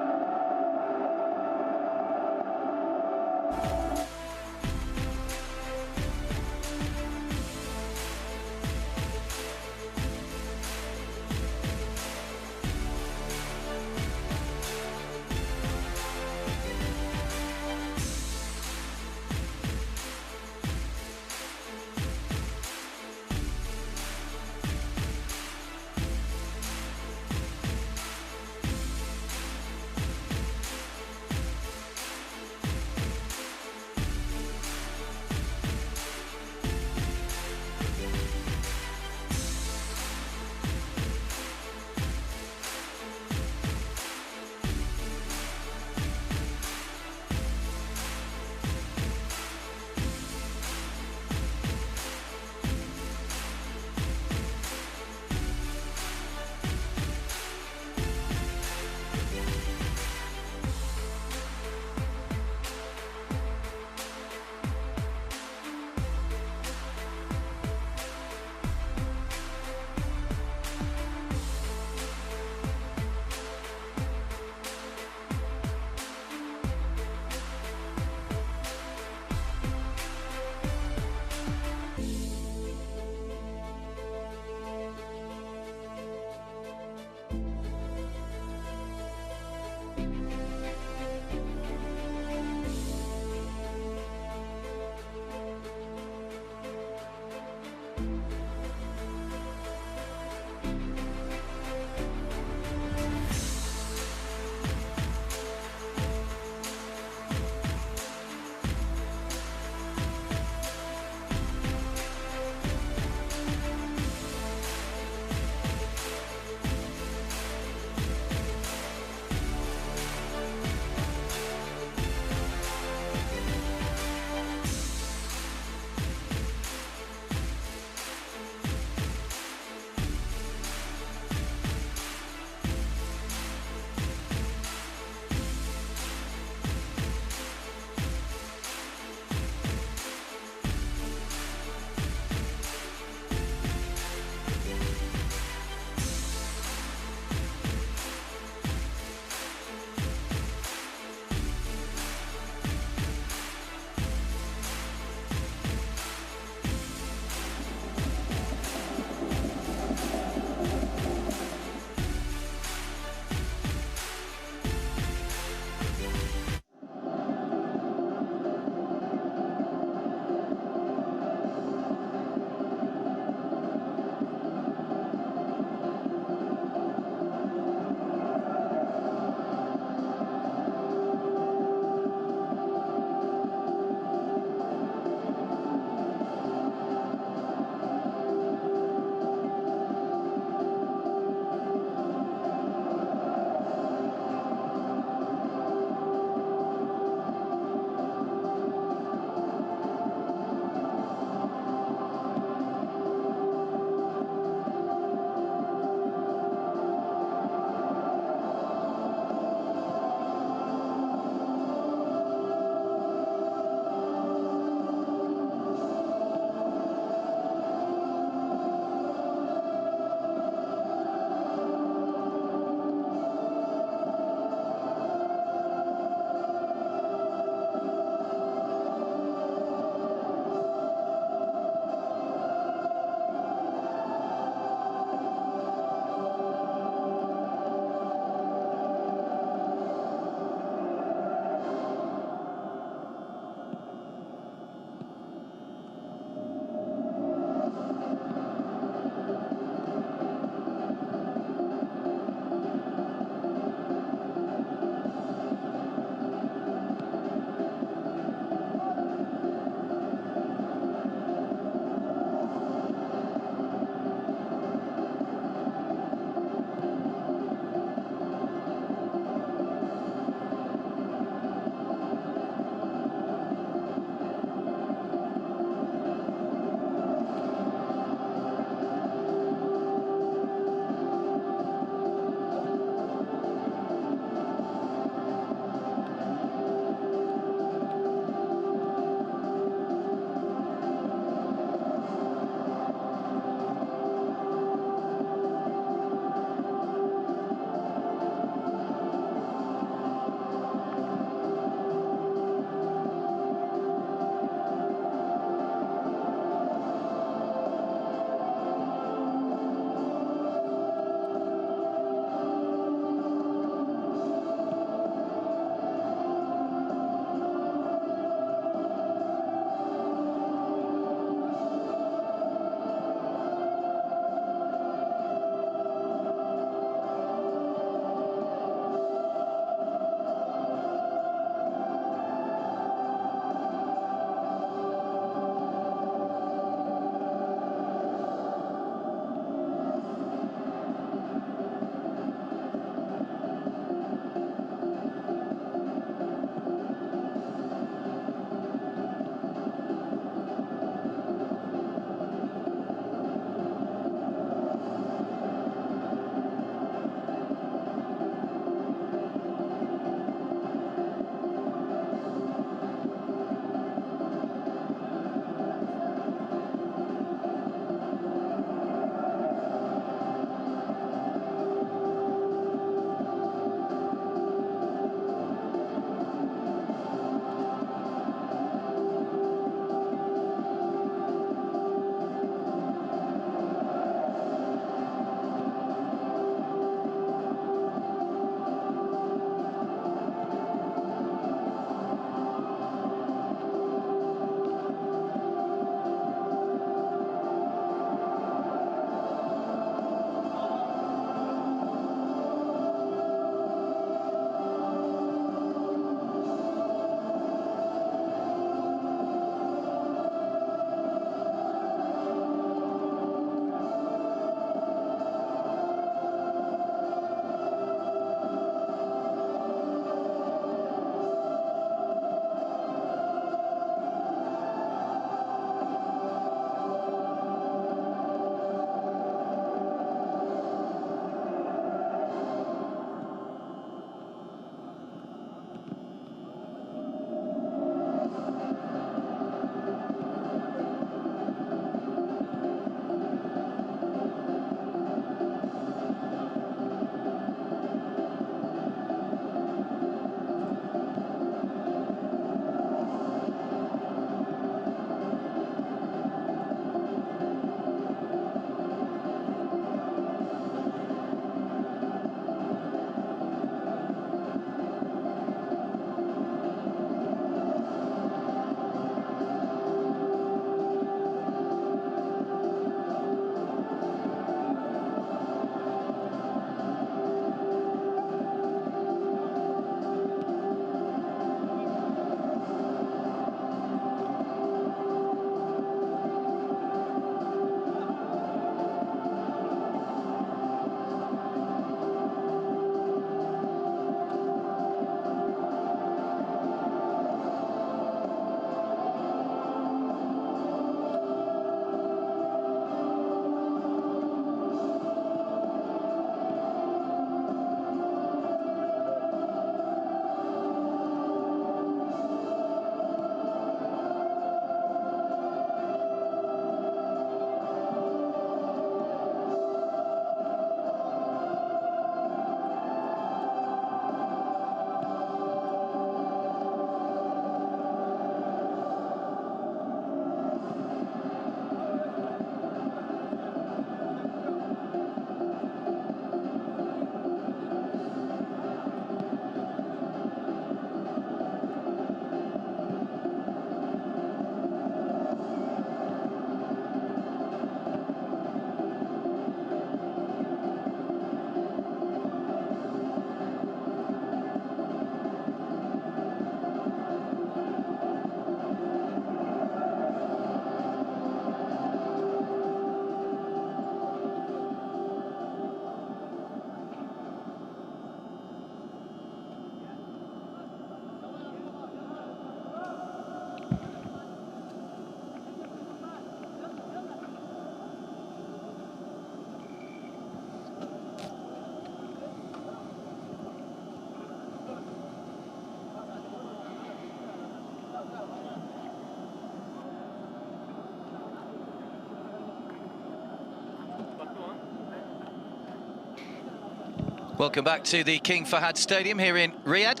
Welcome back to the King Fahd Stadium here in Riyadh.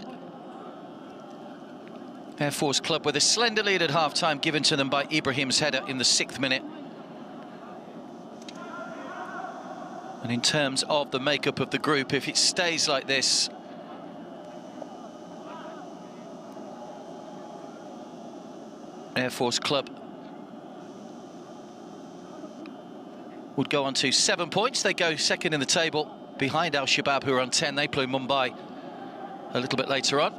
Air Force Club with a slender lead at half-time given to them by Ibrahim's header in the 6th minute. And in terms of the makeup of the group, if it stays like this, Air Force Club would go on to 7 points. They go second in the table behind Al Shabab, who are on 10. They play Mumbai a little bit later on.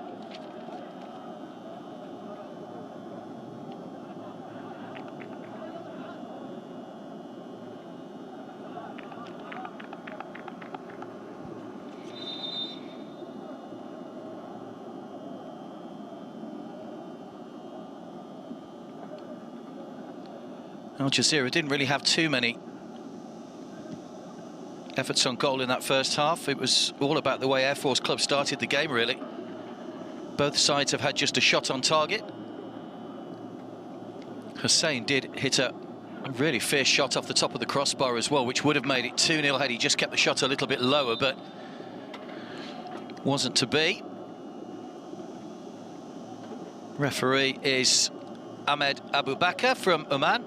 Al Jazira didn't really have too many efforts on goal in that first half. It was all about the way Air Force Club started the game, really. Both sides have had just a shot on target. Hussein did hit a really fierce shot off the top of the crossbar as well, which would have made it 2-0 had he just kept the shot a little bit lower, but wasn't to be. Referee is Ahmed Abu Bakr from Oman.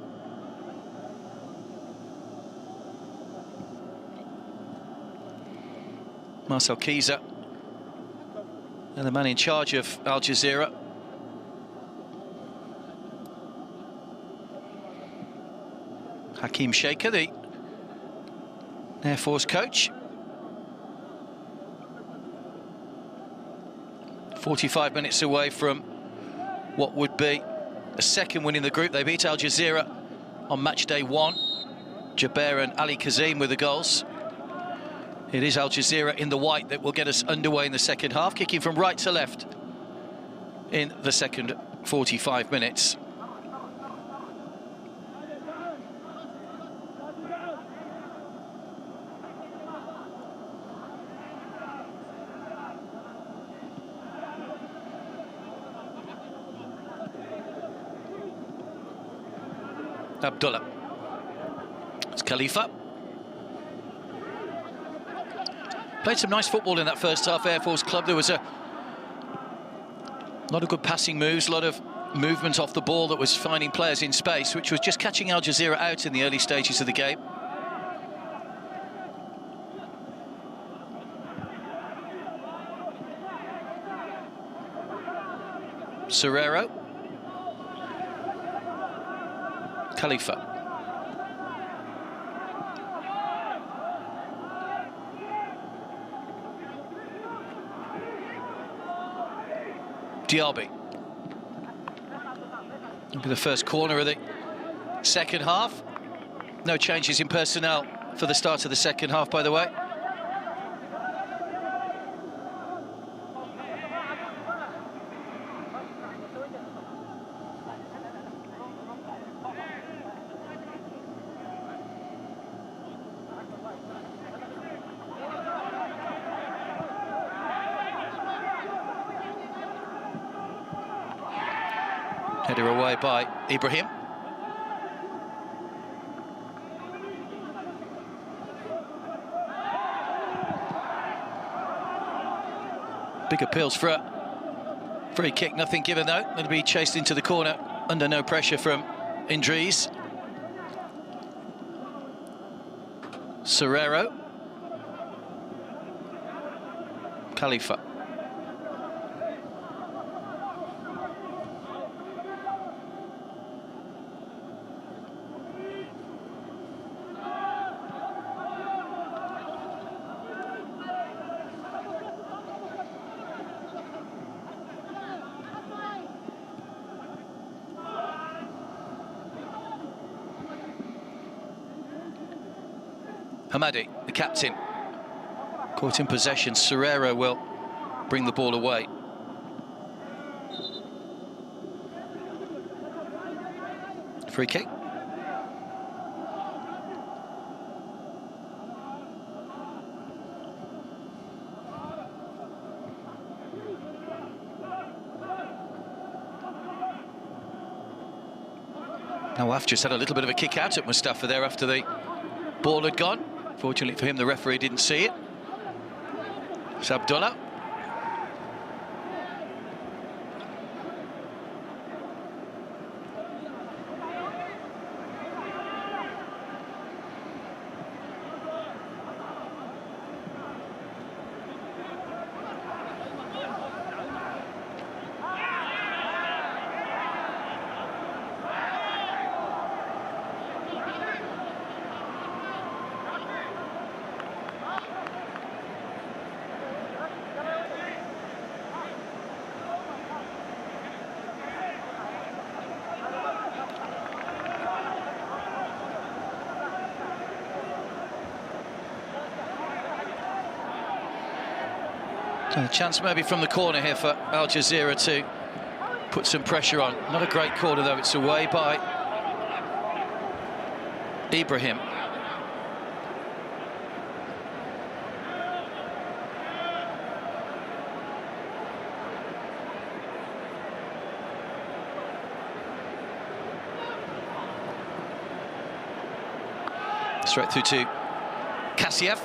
Marcel Keyser, and the man in charge of Al Jazira. Hakeem Shaker, the Air Force coach. 45 minutes away from what would be a second win in the group. They beat Al Jazira on match day 1. Jaber and Ali Kazim with the goals. It is Al Jazira in the white that will get us underway in the second half, kicking from right to left in the second 45 minutes. Abdullah. It's Khalifa. Played some nice football in that first half, Air Force Club. There was a lot of good passing moves, a lot of movement off the ball that was finding players in space, which was just catching Al Jazira out in the early stages of the game. Serrero. Khalifa. Diaby. It'll be the first corner of the second half. No changes in personnel for the start of the second half, by the way. Header away by Ibrahim. Big appeals for a free kick, nothing given though. Going to be chased into the corner under no pressure from Indries. Serrero. Khalifa. Hamadi, the captain, caught in possession. Serrero will bring the ball away. Free kick. Nawaf just had a little bit of a kick out at Mustafa there after the ball had gone. Fortunately for him, the referee didn't see it. It's Abdullah. A chance maybe from the corner here for Al Jazira to put some pressure on. Not a great corner though, it's away by Ibrahim. Straight through to Kassiev.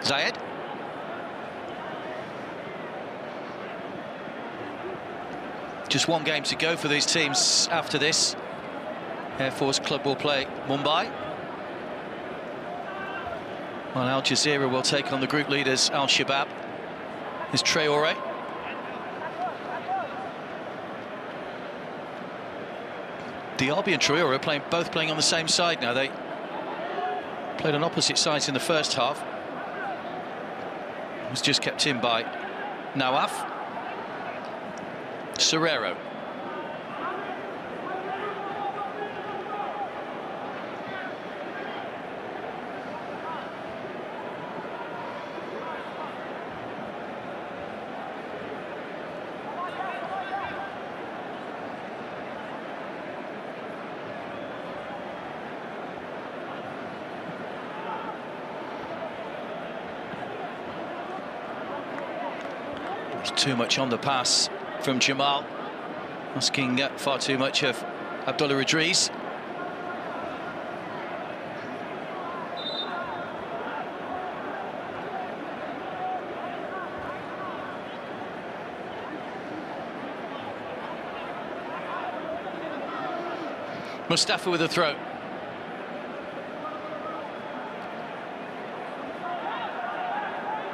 Zayed. Just one game to go for these teams after this. Air Force Club will play Mumbai, while Al Jazira will take on the group leaders Al Shabab. Is Traore. Diaby and Traore both playing on the same side now. They played on opposite sides in the first half. Was just kept in by Nawaf. Serrero. Too much on the pass from Jamal, asking far too much of Abdullah Idris. Mustafa with a throw.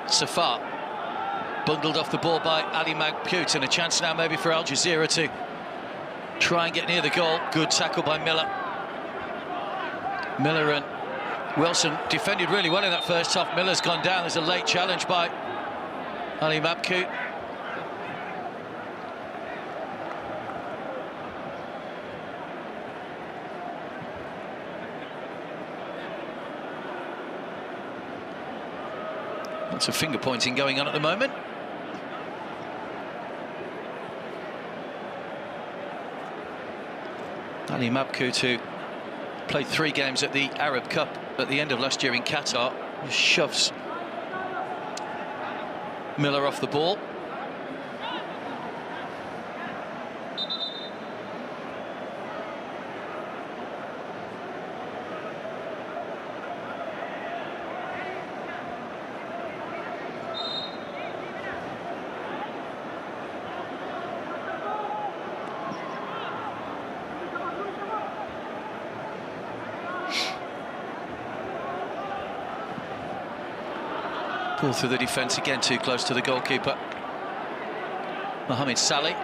Safar. Bundled off the ball by Ali Magpute, and a chance now maybe for Al Jazira to try and get near the goal. Good tackle by Miller. Miller and Wilson defended really well in that first half. Miller's gone down. There's a late challenge by Ali Magpute. Lots of finger pointing going on at the moment. Ali Magpute, who played 3 games at the Arab Cup at the end of last year in Qatar, just shoves Miller off the ball. Pull through the defence again, too close to the goalkeeper. Mohamed Saleh.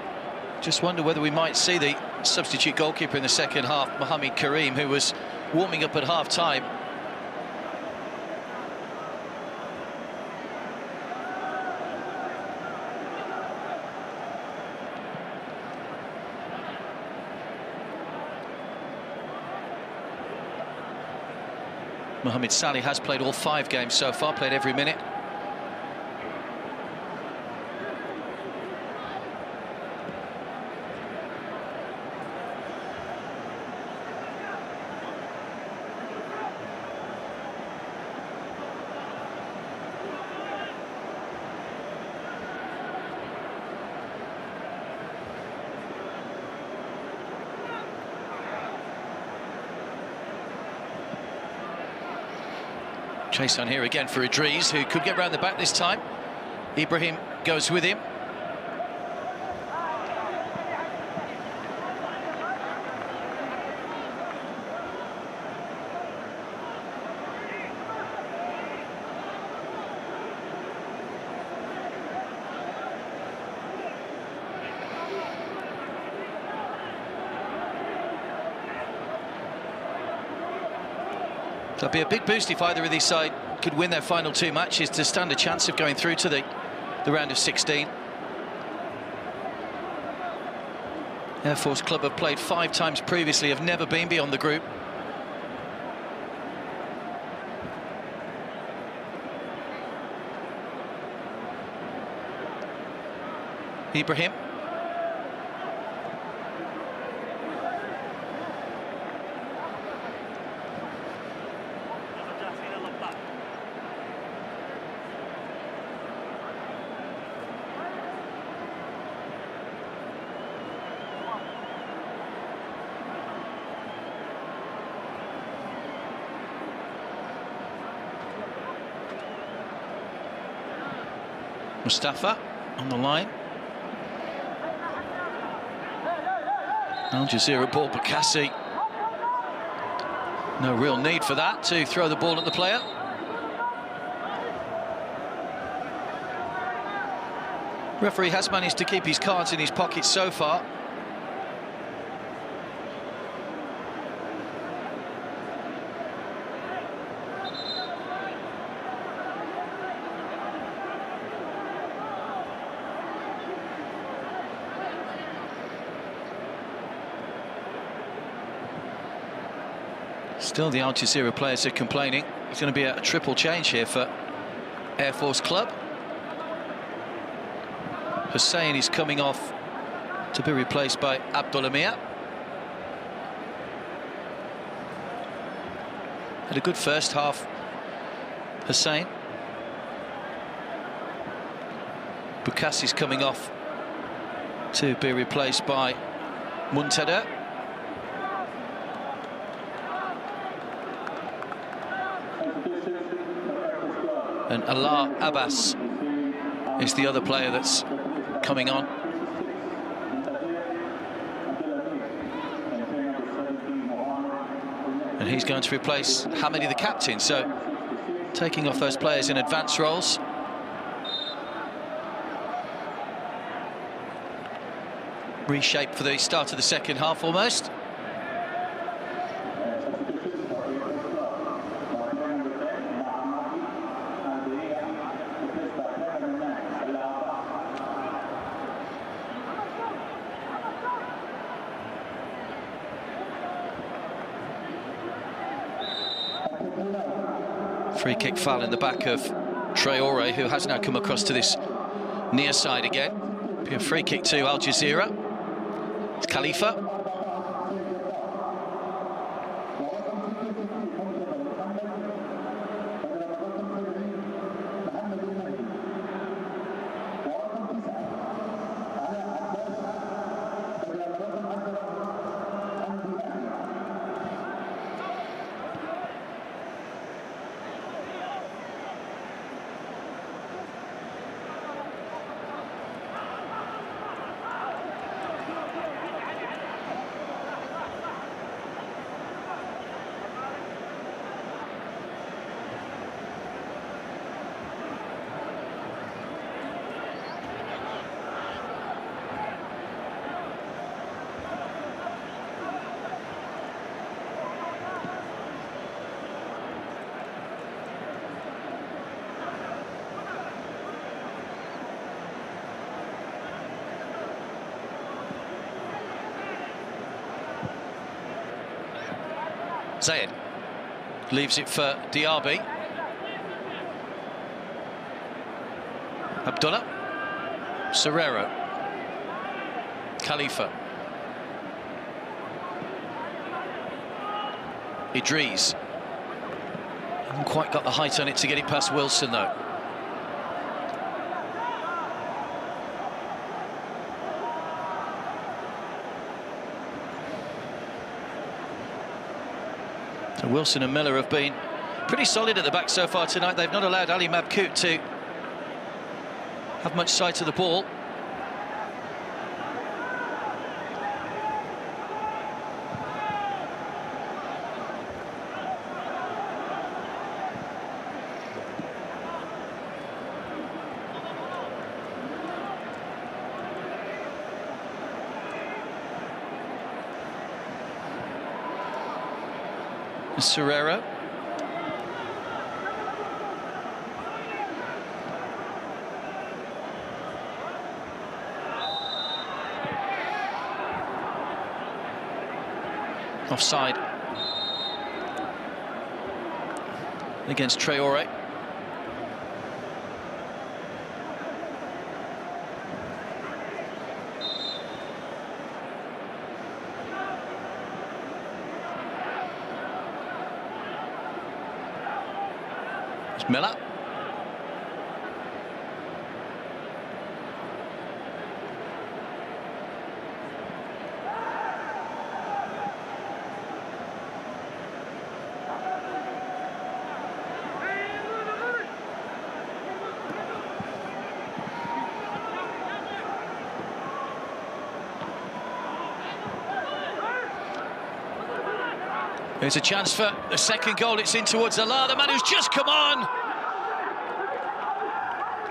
Just wonder whether we might see the substitute goalkeeper in the second half, Mohamed Karim, who was warming up at half-time. Mohamed Saleh has played all 5 games so far, played every minute. Chase on here again for Idris, who could get round the back this time. Ibrahim goes with him. That'd be a big boost if either of these sides could win their final two matches to stand a chance of going through to the round of 16. Air Force Club have played 5 times previously, have never been beyond the group. Ibrahim. Mustafa on the line. Al Jazira ball, Bukassi. No real need for that, to throw the ball at the player. Referee has managed to keep his cards in his pocket so far. Still, the Al Jazira players are complaining. It's going to be a triple change here for Air Force Club. Hussein is coming off to be replaced by Abdul Amir. Had a good first half, Hussein. Bukassi's coming off to be replaced by Muntada. And Allah Abbas is the other player that's coming on. And he's going to replace Hamidi, the captain, so taking off those players in advance roles. Reshape for the start of the second half almost. Free kick foul in the back of Traore, who has now come across to this near side again. Be a free kick to Al Jazira. It's Khalifa. Zayed leaves it for Diaby. Abdullah. Serrero. Khalifa. Idris. Hasn't quite got the height on it to get it past Wilson, though. So Wilson and Miller have been pretty solid at the back so far tonight. They've not allowed Ali Mabkout to have much sight of the ball. Serrero. Offside against Traore. Miller. There's a chance for the second goal. It's in towards Allah, the man who's just come on.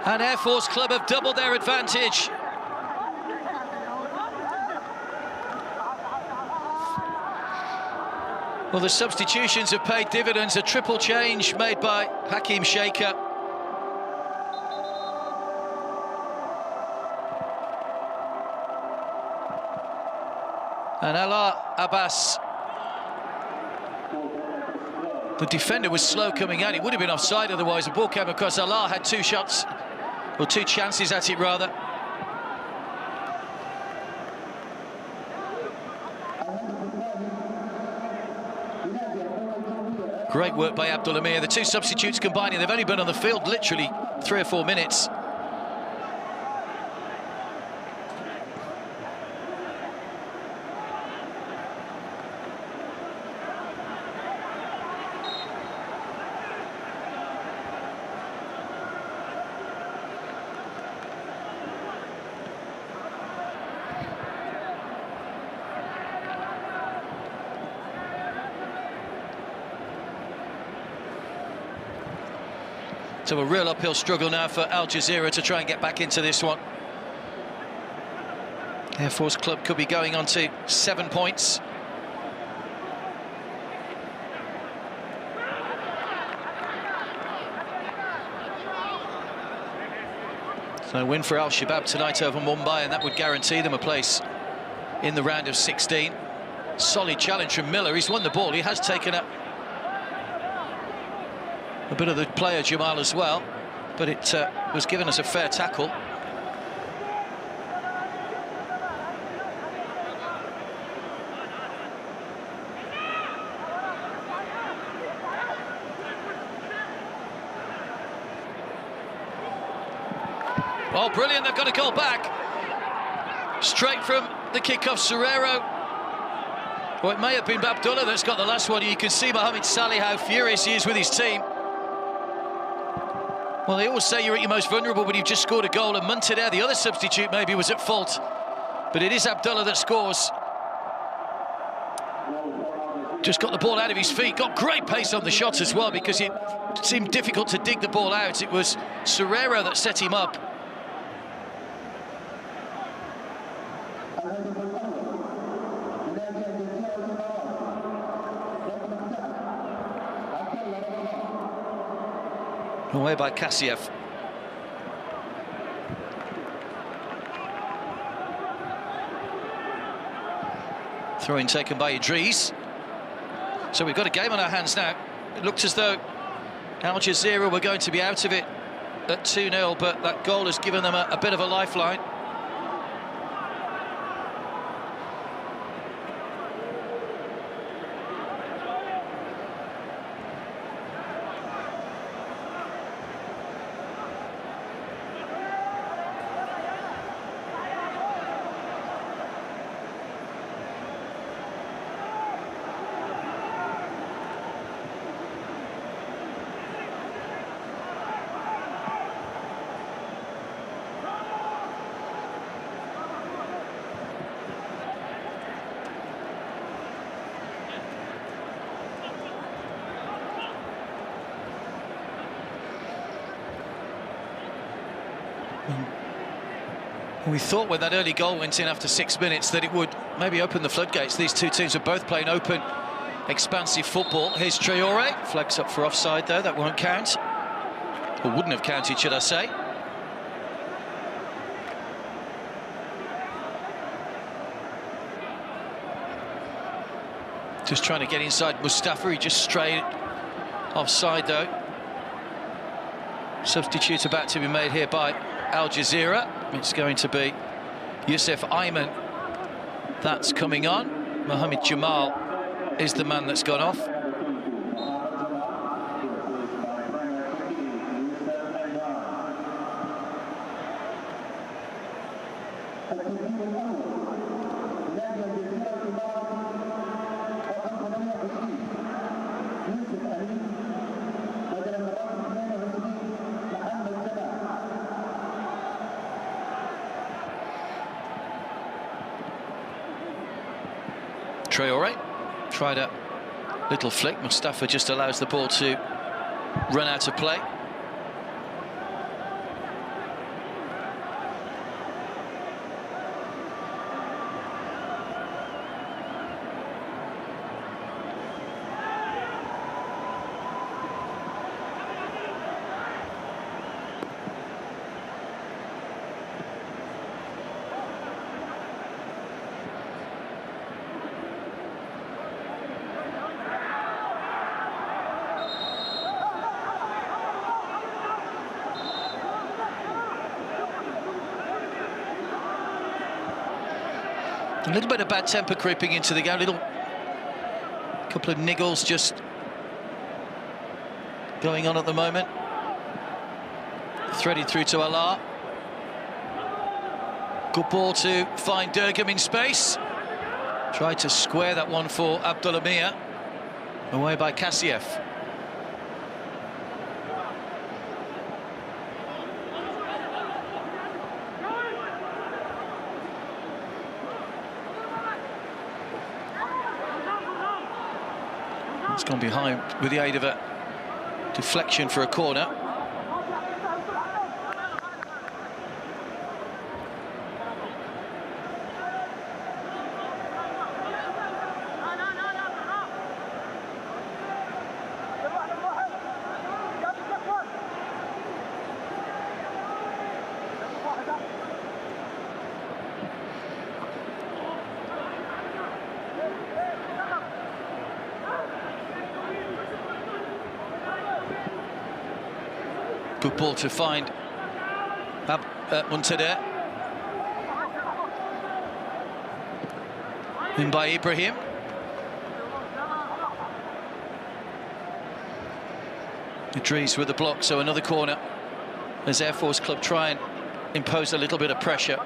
And Air Force Club have doubled their advantage. Well, the substitutions have paid dividends. A triple change made by Hakim Shaker. And Allah Abbas, the defender, was slow coming out. It would have been offside otherwise. The ball came across. Allah had two shots, or two chances at it rather. Great work by Abdul Amir. The two substitutes combining, they've only been on the field literally 3 or 4 minutes. So a real uphill struggle now for Al Jazira to try and get back into this one. Air Force Club could be going on to 7 points. So a win for Al Shabab tonight over Mumbai, and that would guarantee them a place in the round of 16. Solid challenge from Miller. He's won the ball. He has taken up a bit of the player Jamal as well, but it was given us a fair tackle. Oh, brilliant, they've got a goal back. Straight from the kick-off, Serrero. Well, it may have been Abdullah that's got the last one. You can see Mohamed Saleh, how furious he is with his team. Well, they always say you're at your most vulnerable when you've just scored a goal, and Muntader, the other substitute, maybe was at fault. But it is Abdullah that scores. Just got the ball out of his feet, got great pace on the shot as well, because it seemed difficult to dig the ball out. It was Serrero that set him up. Away by Kassiev. Throw-in taken by Idris. So we've got a game on our hands now. It looked as though Al Jazira were going to be out of it at 2-0, but that goal has given them a bit of a lifeline. We thought when that early goal went in after 6 minutes that it would maybe open the floodgates. These two teams are both playing open, expansive football. Here's Traore, flags up for offside though, that won't count. Or wouldn't have counted, should I say. Just trying to get inside Mustafa, he just strayed offside though. Substitute about to be made here by Al Jazira. It's going to be Youssef Ayman that's coming on. Mohamed Jamal is the man that's gone off. Traore tried a little flick. Mustafa just allows the ball to run out of play. A little bit of bad temper creeping into the game, couple of niggles just going on at the moment. Threaded through to Allah. Good ball to find Durgam in space. Tried to square that one for Abdullah Mia. Away by Kassiev. It's gone behind with the aid of a deflection for a corner. Good ball to find Muntader. In by Ibrahim. Idris with the block, so another corner as Air Force Club try and impose a little bit of pressure.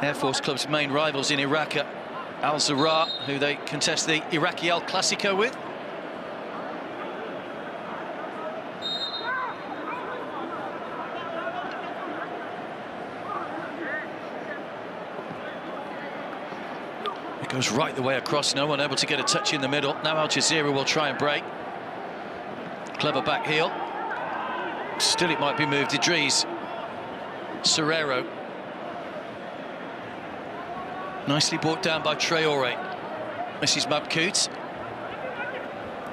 Air Force Club's main rivals in Iraq are Al Zahra, who they contest the Iraqi El Clasico with. It goes right the way across, no one able to get a touch in the middle. Now Al Jazira will try and break. Clever back heel. Still it might be moved. Idris. Serrero. Nicely brought down by Traore. This is Mabkout.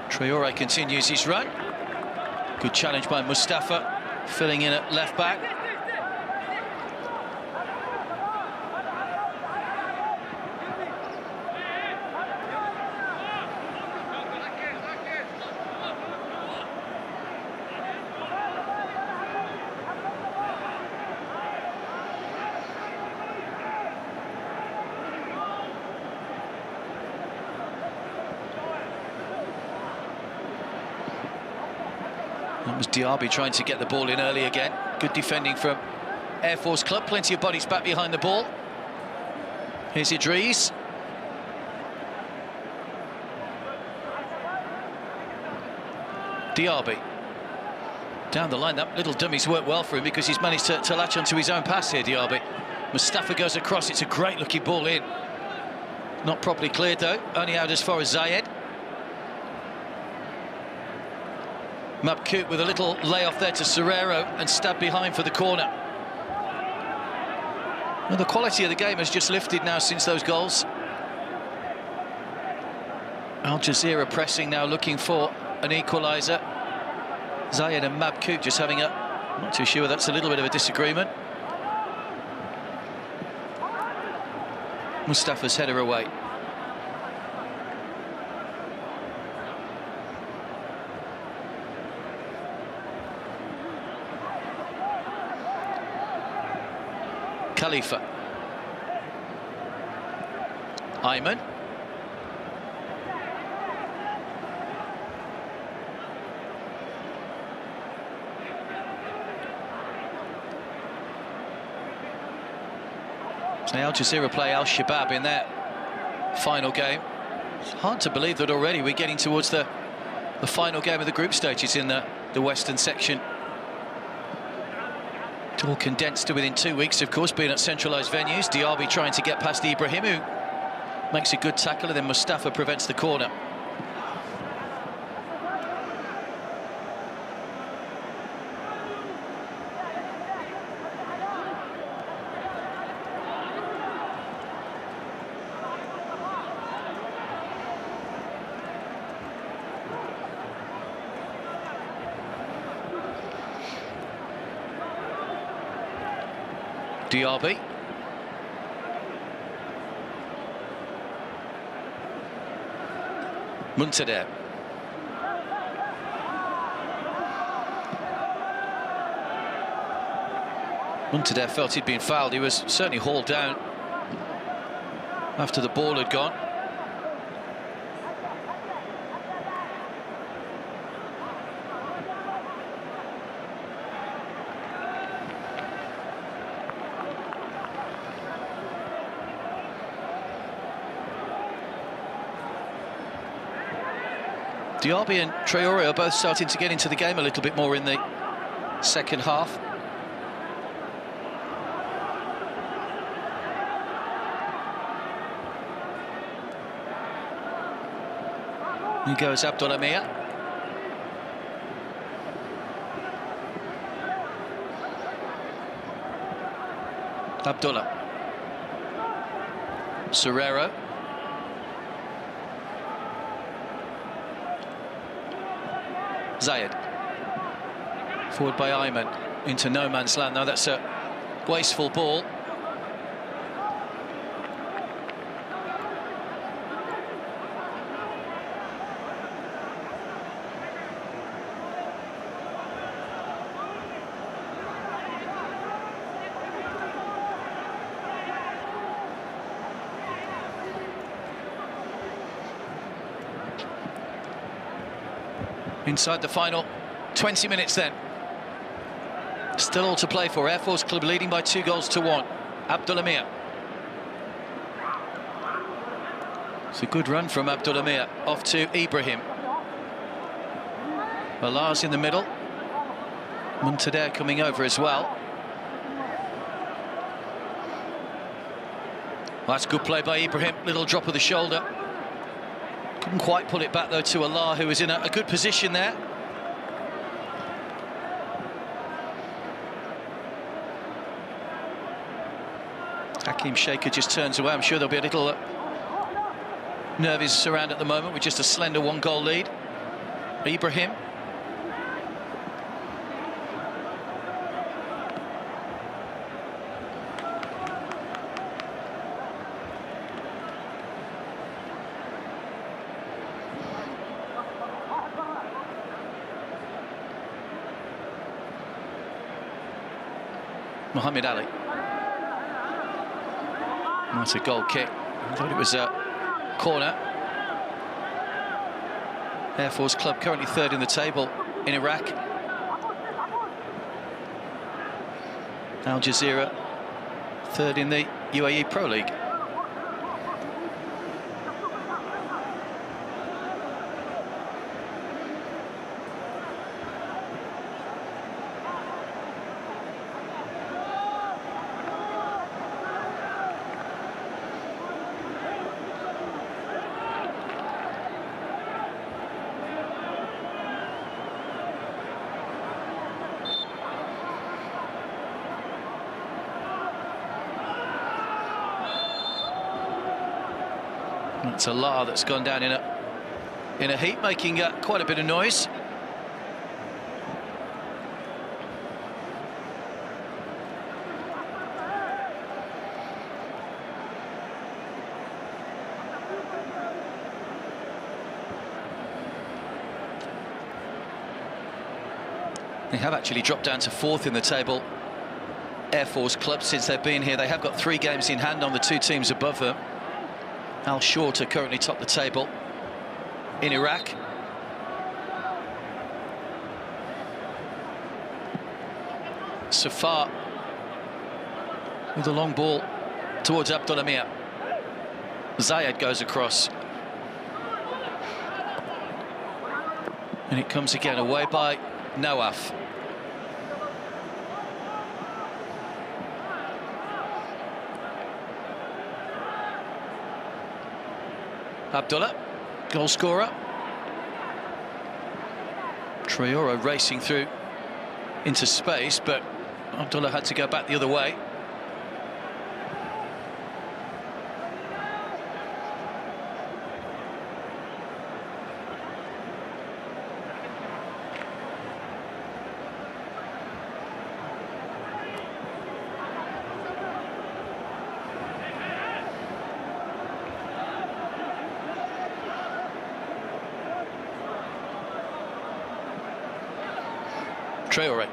Traore continues his run. Good challenge by Mustafa, filling in at left back. That was Diaby trying to get the ball in early again. Good defending from Air Force Club. Plenty of bodies back behind the ball. Here's Idris. Diaby. Down the line, that little dummy's worked well for him because he's managed to latch onto his own pass here, Diaby. Mustafa goes across, it's a great looking ball in. Not properly cleared though, only out as far as Zayed. Mabkout with a little layoff there to Serrero and stabbed behind for the corner. Well, the quality of the game has just lifted now since those goals. Al Jazira pressing now, looking for an equaliser. Zayed and Mabkout just having a... I'm not too sure, that's a little bit of a disagreement. Mustafa's header away. Khalifa. Ayman. So Al Jazira play Al Shabab in their final game. It's hard to believe that already we're getting towards the final game of the group stages in the Western section. It's all condensed to within 2 weeks, of course, being at centralised venues. Diaby trying to get past Ibrahim, who makes a good tackle, and then Mustafa prevents the corner. Diaby. Muntader. Muntader felt he'd been fouled. He was certainly hauled down after the ball had gone. Diaby and Traore are both starting to get into the game a little bit more in the second half. Here goes Abdullah Mia. Abdullah. Serrero. Zayed. Forward by Ayman. Into no man's land. Now that's a wasteful ball. Inside the final 20 minutes then. Still all to play for. Air Force Club leading by 2-1. Abdullah Mia. It's a good run from Abdullah Mia. Off to Ibrahim. Balaz in the middle. Muntader coming over as well. Well, that's good play by Ibrahim. Little drop of the shoulder. Couldn't quite pull it back, though, to Allah, who was in a good position there. Hakim Shaker just turns away. I'm sure there'll be a little nervous around at the moment with just a slender 1-goal lead. Ibrahim. Mohamed Ali. That's a goal kick. I thought it was a corner. Air Force Club currently third in the table in Iraq. Al Jazira third in the UAE Pro League. It's a La that's gone down in a heap, making quite a bit of noise. They have actually dropped down to 4th in the table. Air Force Club, since they've been here, they have got 3 games in hand on the 2 teams above them. Al Shorter currently top the table in Iraq. Safar with a long ball towards Abdullah Mir. Zayed goes across. And it comes again away by Nawaf. Abdullah, goal scorer. Traore racing through into space, but Abdullah had to go back the other way. Traore.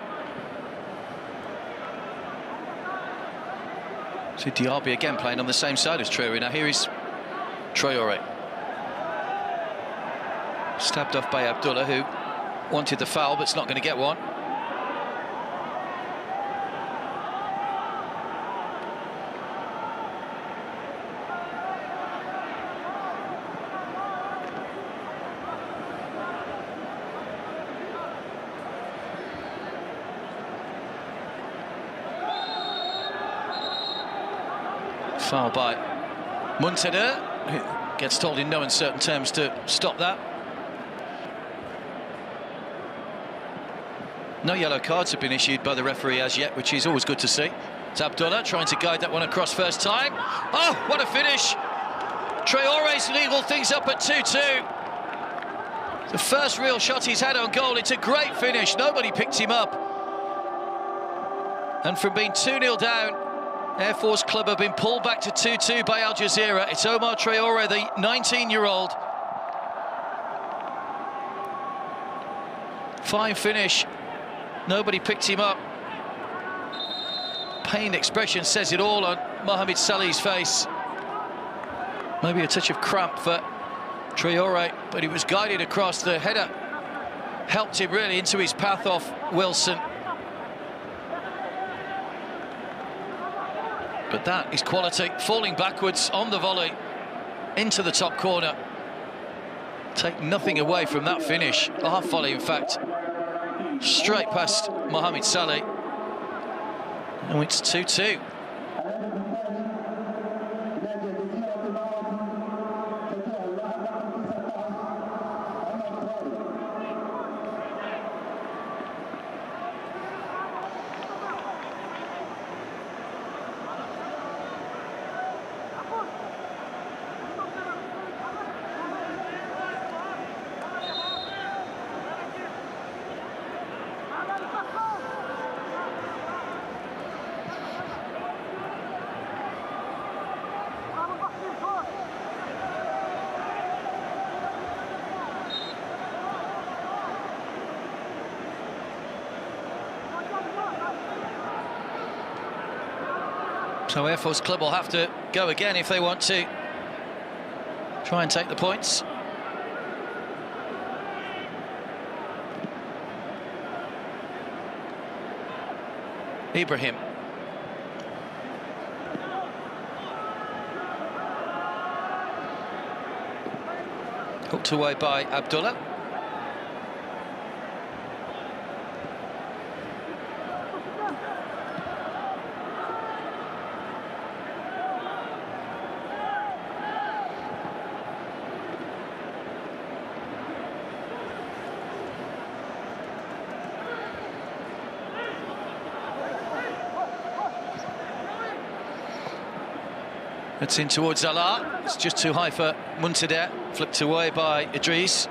So Diaby again playing on the same side as Traore. Now here is Traore. Stabbed off by Abdullah, who wanted the foul but's not going to get one. Foul by Muntader, who gets told in no uncertain terms to stop that. No yellow cards have been issued by the referee as yet, which is always good to see. It's Abdullah trying to guide that one across first time. Oh, what a finish! Traore's legal things up at 2-2. The first real shot he's had on goal. It's a great finish. Nobody picked him up. And from being 2-0 down, Air Force Club have been pulled back to 2-2 by Al Jazira. It's Omar Traore, the 19-year-old. Fine finish. Nobody picked him up. Pained expression says it all on Mohamed Salih's face. Maybe a touch of cramp for Traore, but he was guided across. The header helped him really into his path off Wilson. But that is quality, falling backwards on the volley into the top corner. Take nothing away from that finish. A half volley, in fact, straight past Mohamed Salih. And it's 2-2. So Air Force Club will have to go again if they want to try and take the points. Ibrahim. Hooked away by Abdullah. It's in towards Salah. It's just too high for Muntader. Flipped away by Idris.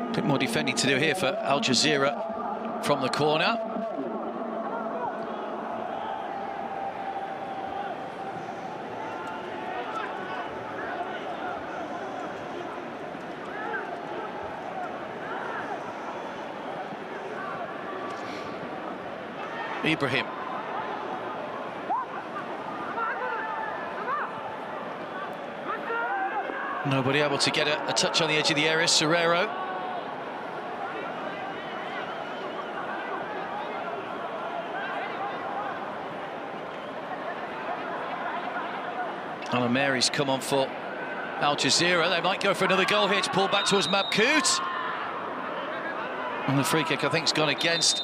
A bit more defending to do here for Al Jazira from the corner. Ibrahim. Nobody able to get a touch on the edge of the area. Serrero. Mary's come on for Al Jazira. They might go for another goal here. It's pulled back towards Mabkout. And the free kick, I think, has gone against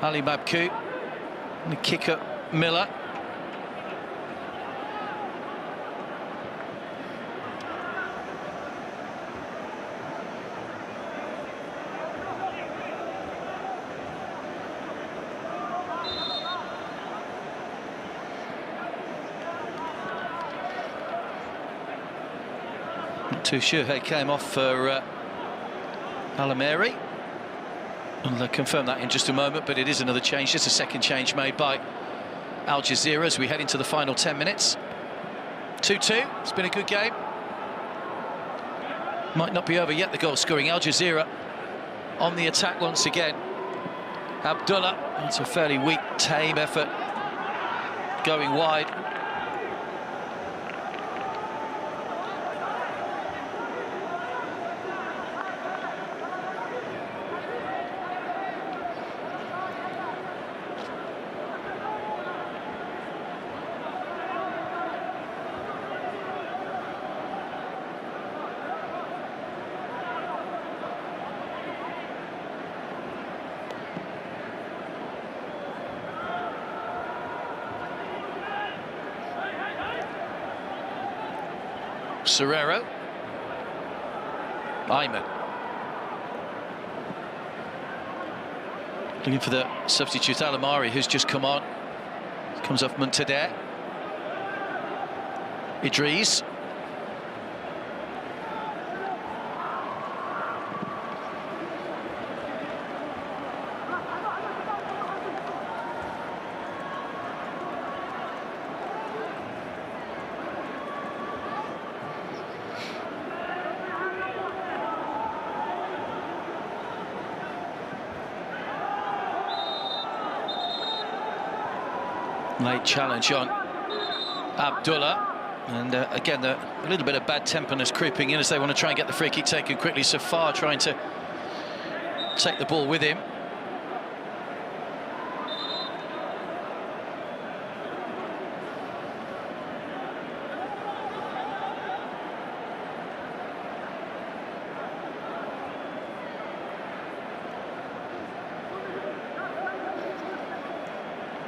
Ali Mabkout. And the kick up Miller. Not too sure who came off for Alameri. And they'll confirm that in just a moment, but it is another change, just a second change made by Al Jazira as we head into the final 10 minutes. 2-2, it's been a good game. Might not be over yet, the goal scoring. Al Jazira on the attack once again. Abdullah, it's a fairly weak, tame effort going wide. Serrero. Ayman. Looking for the substitute Alamari, who's just come on. Comes off Muntader. Idris. Late challenge on Abdullah, and again a little bit of bad temperness creeping in as they want to try and get the free kick taken quickly. Safar trying to take the ball with him.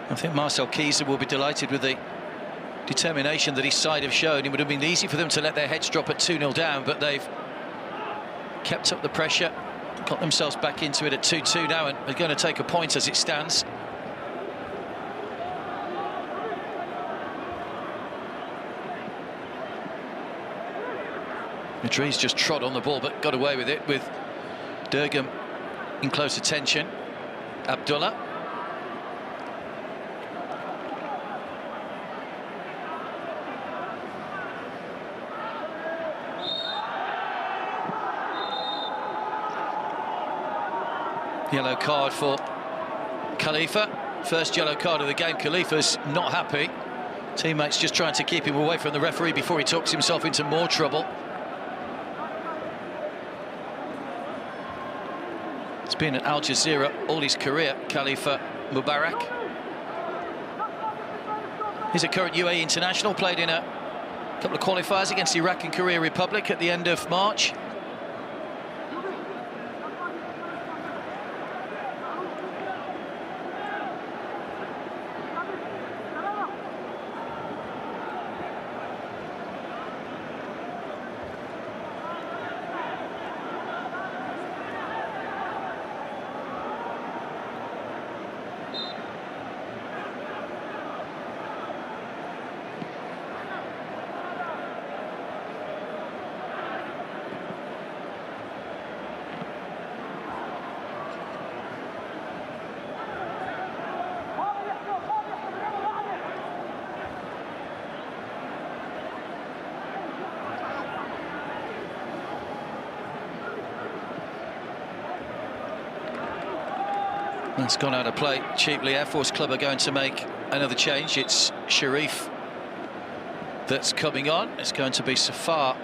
I think Marcel Kieser will be delighted with the determination that his side have shown. It would have been easy for them to let their heads drop at 2-0 down, but they've kept up the pressure, got themselves back into it at 2-2 now, and are going to take a point as it stands. Idris just trod on the ball but got away with it, with Durgam in close attention. Abdullah. Yellow card for Khalifa. First yellow card of the game. Khalifa's not happy. Teammates just trying to keep him away from the referee before he talks himself into more trouble. It's been at Al Jazira all his career, Khalifa Mubarak. He's a current UAE international, played in a couple of qualifiers against Iraq and Korea Republic at the end of March. That's gone out of play cheaply. Air Force Club are going to make another change. It's Sharif that's coming on. It's going to be Safar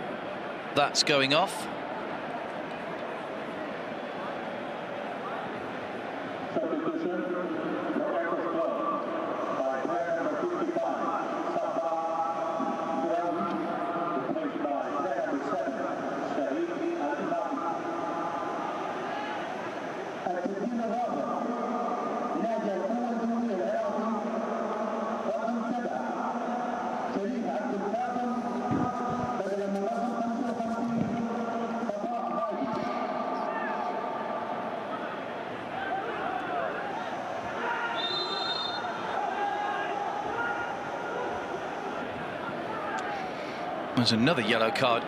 that's going off. There's another yellow card.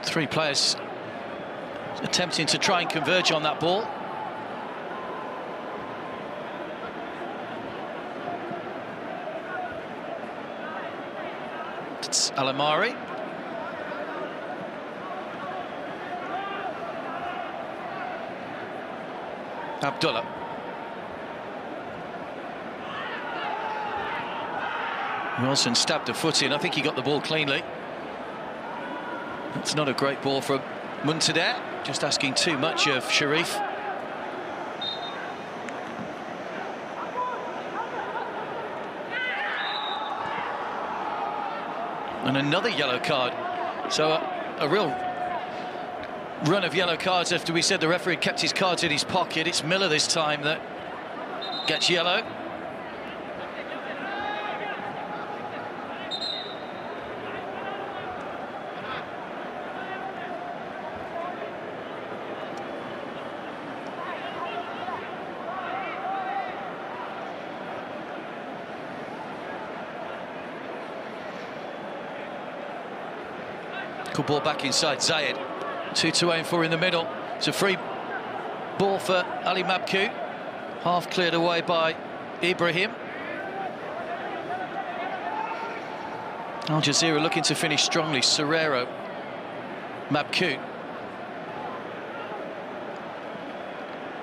Three players attempting to try and converge on that ball. It's Alamari. Abdullah. Wilson stabbed a foot in. I think he got the ball cleanly. It's not a great ball from Muntader, just asking too much of Sharif. And another yellow card. So a real run of yellow cards after we said the referee kept his cards in his pocket. It's Miller this time that gets yellow. Good ball back inside Zayed. 2 to aim for in the middle. It's a free ball for Ali Mabkou. Half cleared away by Ibrahim. Al Jazira looking to finish strongly. Serrero. Mabkou.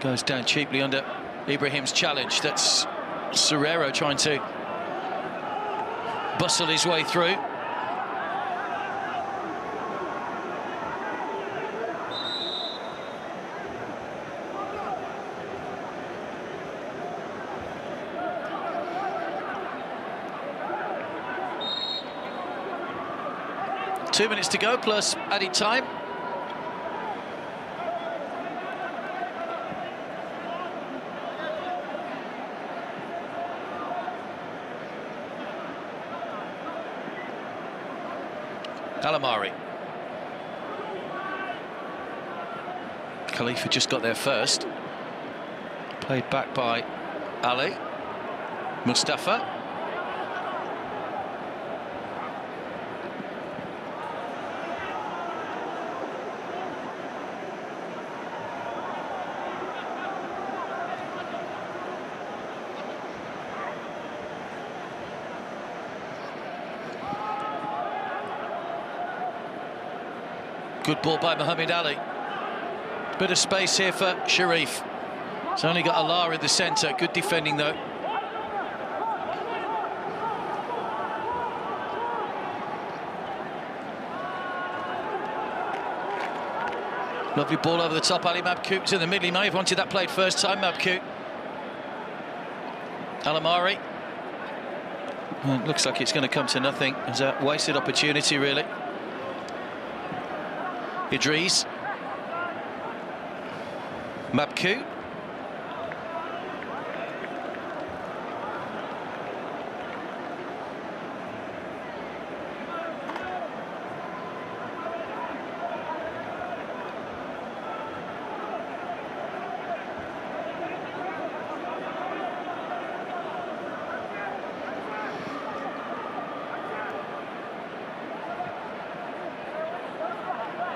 Goes down cheaply under Ibrahim's challenge. That's Serrero trying to bustle his way through. Two minutes to go, plus added time. Alamari. Khalifa just got there first. Played back by Ali. Mustafa. Good ball by Mohamed Ali. Bit of space here for Sharif. He's only got Allah in the centre. Good defending though. Lovely ball over the top. Ali Mabkout's in the middle. He may have wanted that played first time. Mabkout. Alamari. Well, it looks like it's going to come to nothing. It's a wasted opportunity, really. Idris. Mabkout.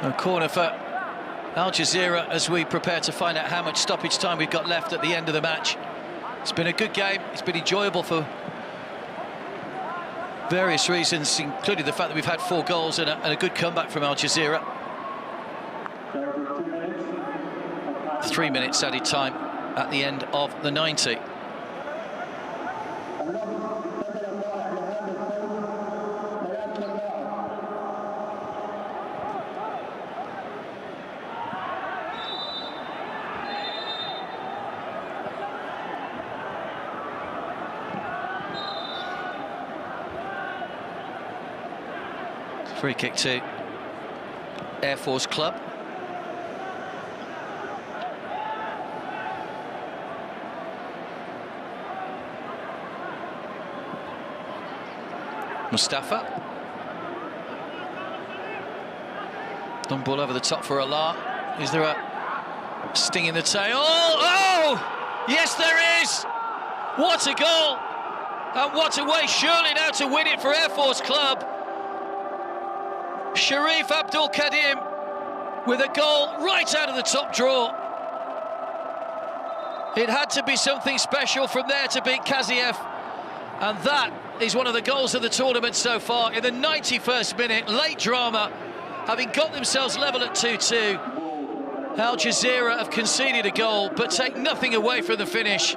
A corner for Al Jazira as we prepare to find out how much stoppage time we've got left at the end of the match. It's been a good game. It's been enjoyable for various reasons, including the fact that we've had 4 goals and a good comeback from Al Jazira. 3 minutes added time at the end of the 90. Free kick to Air Force Club. Mustafa. Long ball over the top for Allah. Is there a sting in the tail? Oh! Yes, there is! What a goal! And what a way, surely now, to win it for Air Force Club. Sharif Abdul Kadim with a goal right out of the top draw. It had to be something special from there to beat Kaziev, and that is one of the goals of the tournament so far. In the 91st minute, late drama, having got themselves level at 2-2. Al Jazira have conceded a goal, but take nothing away from the finish.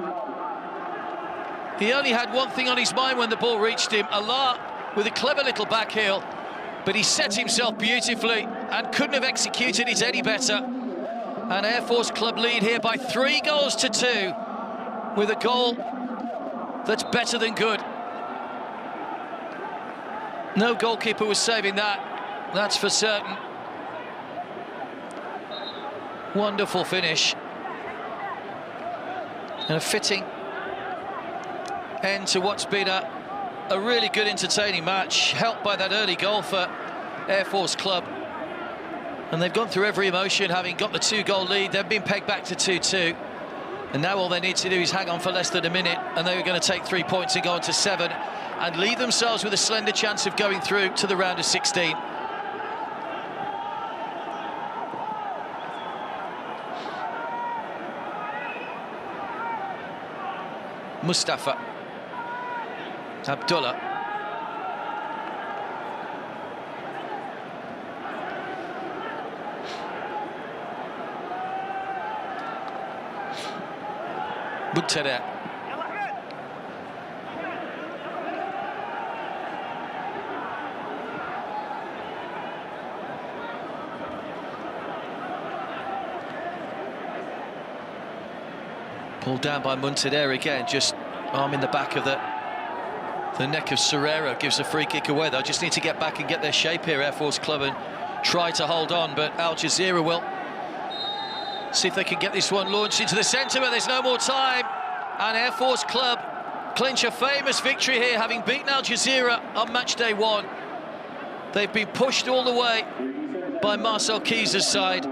He only had one thing on his mind when the ball reached him. Allah with a clever little back heel, but he set himself beautifully and couldn't have executed it any better. And Air Force Club lead here by 3-2 with a goal that's better than good. No goalkeeper was saving that, that's for certain. Wonderful finish. And a fitting end to what's been a really good, entertaining match, helped by that early goal for Air Force Club. And they've gone through every emotion, having got the 2-goal lead. They've been pegged back to 2-2. And now all they need to do is hang on for less than a minute, and they were going to take 3 points and go on to 7 and leave themselves with a slender chance of going through to the round of 16. Mustafa. Abdullah. Buntada. Pulled down by Muntader again, just arm in the back of the neck of Serrero, gives a free kick away. They'll just need to get back and get their shape here, Air Force Club, and try to hold on, but Al Jazira will see if they can get this one launched into the centre, but there's no more time, and Air Force Club clinch a famous victory here, having beaten Al Jazira on match day 1. They've been pushed all the way by Marcel Keyser's side.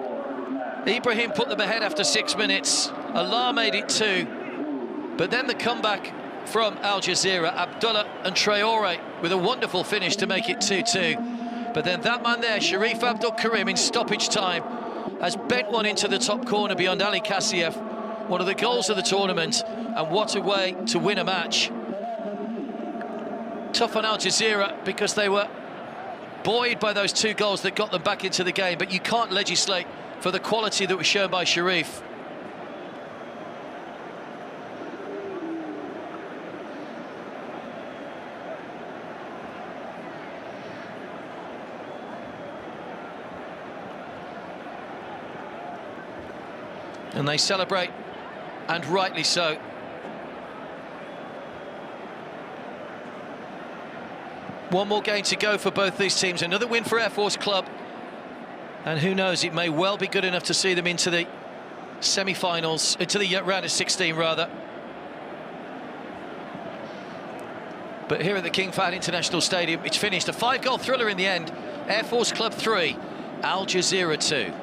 Ibrahim put them ahead after 6 minutes. Allah made it 2, but then the comeback from Al Jazira, Abdullah and Traore with a wonderful finish to make it 2-2. But then that man there, Sharif Abdul Karim, in stoppage time, has bent one into the top corner beyond Ali Kaziev. One of the goals of the tournament, and what a way to win a match. Tough on Al Jazira because they were buoyed by those 2 goals that got them back into the game, but you can't legislate for the quality that was shown by Sharif. And they celebrate, and rightly so. One more game to go for both these teams. Another win for Air Force Club. And who knows, it may well be good enough to see them into the semi-finals, into the round of 16 rather. But here at the King Fahd International Stadium, it's finished. A 5-goal thriller in the end. Air Force Club 3, Al Jazira 2.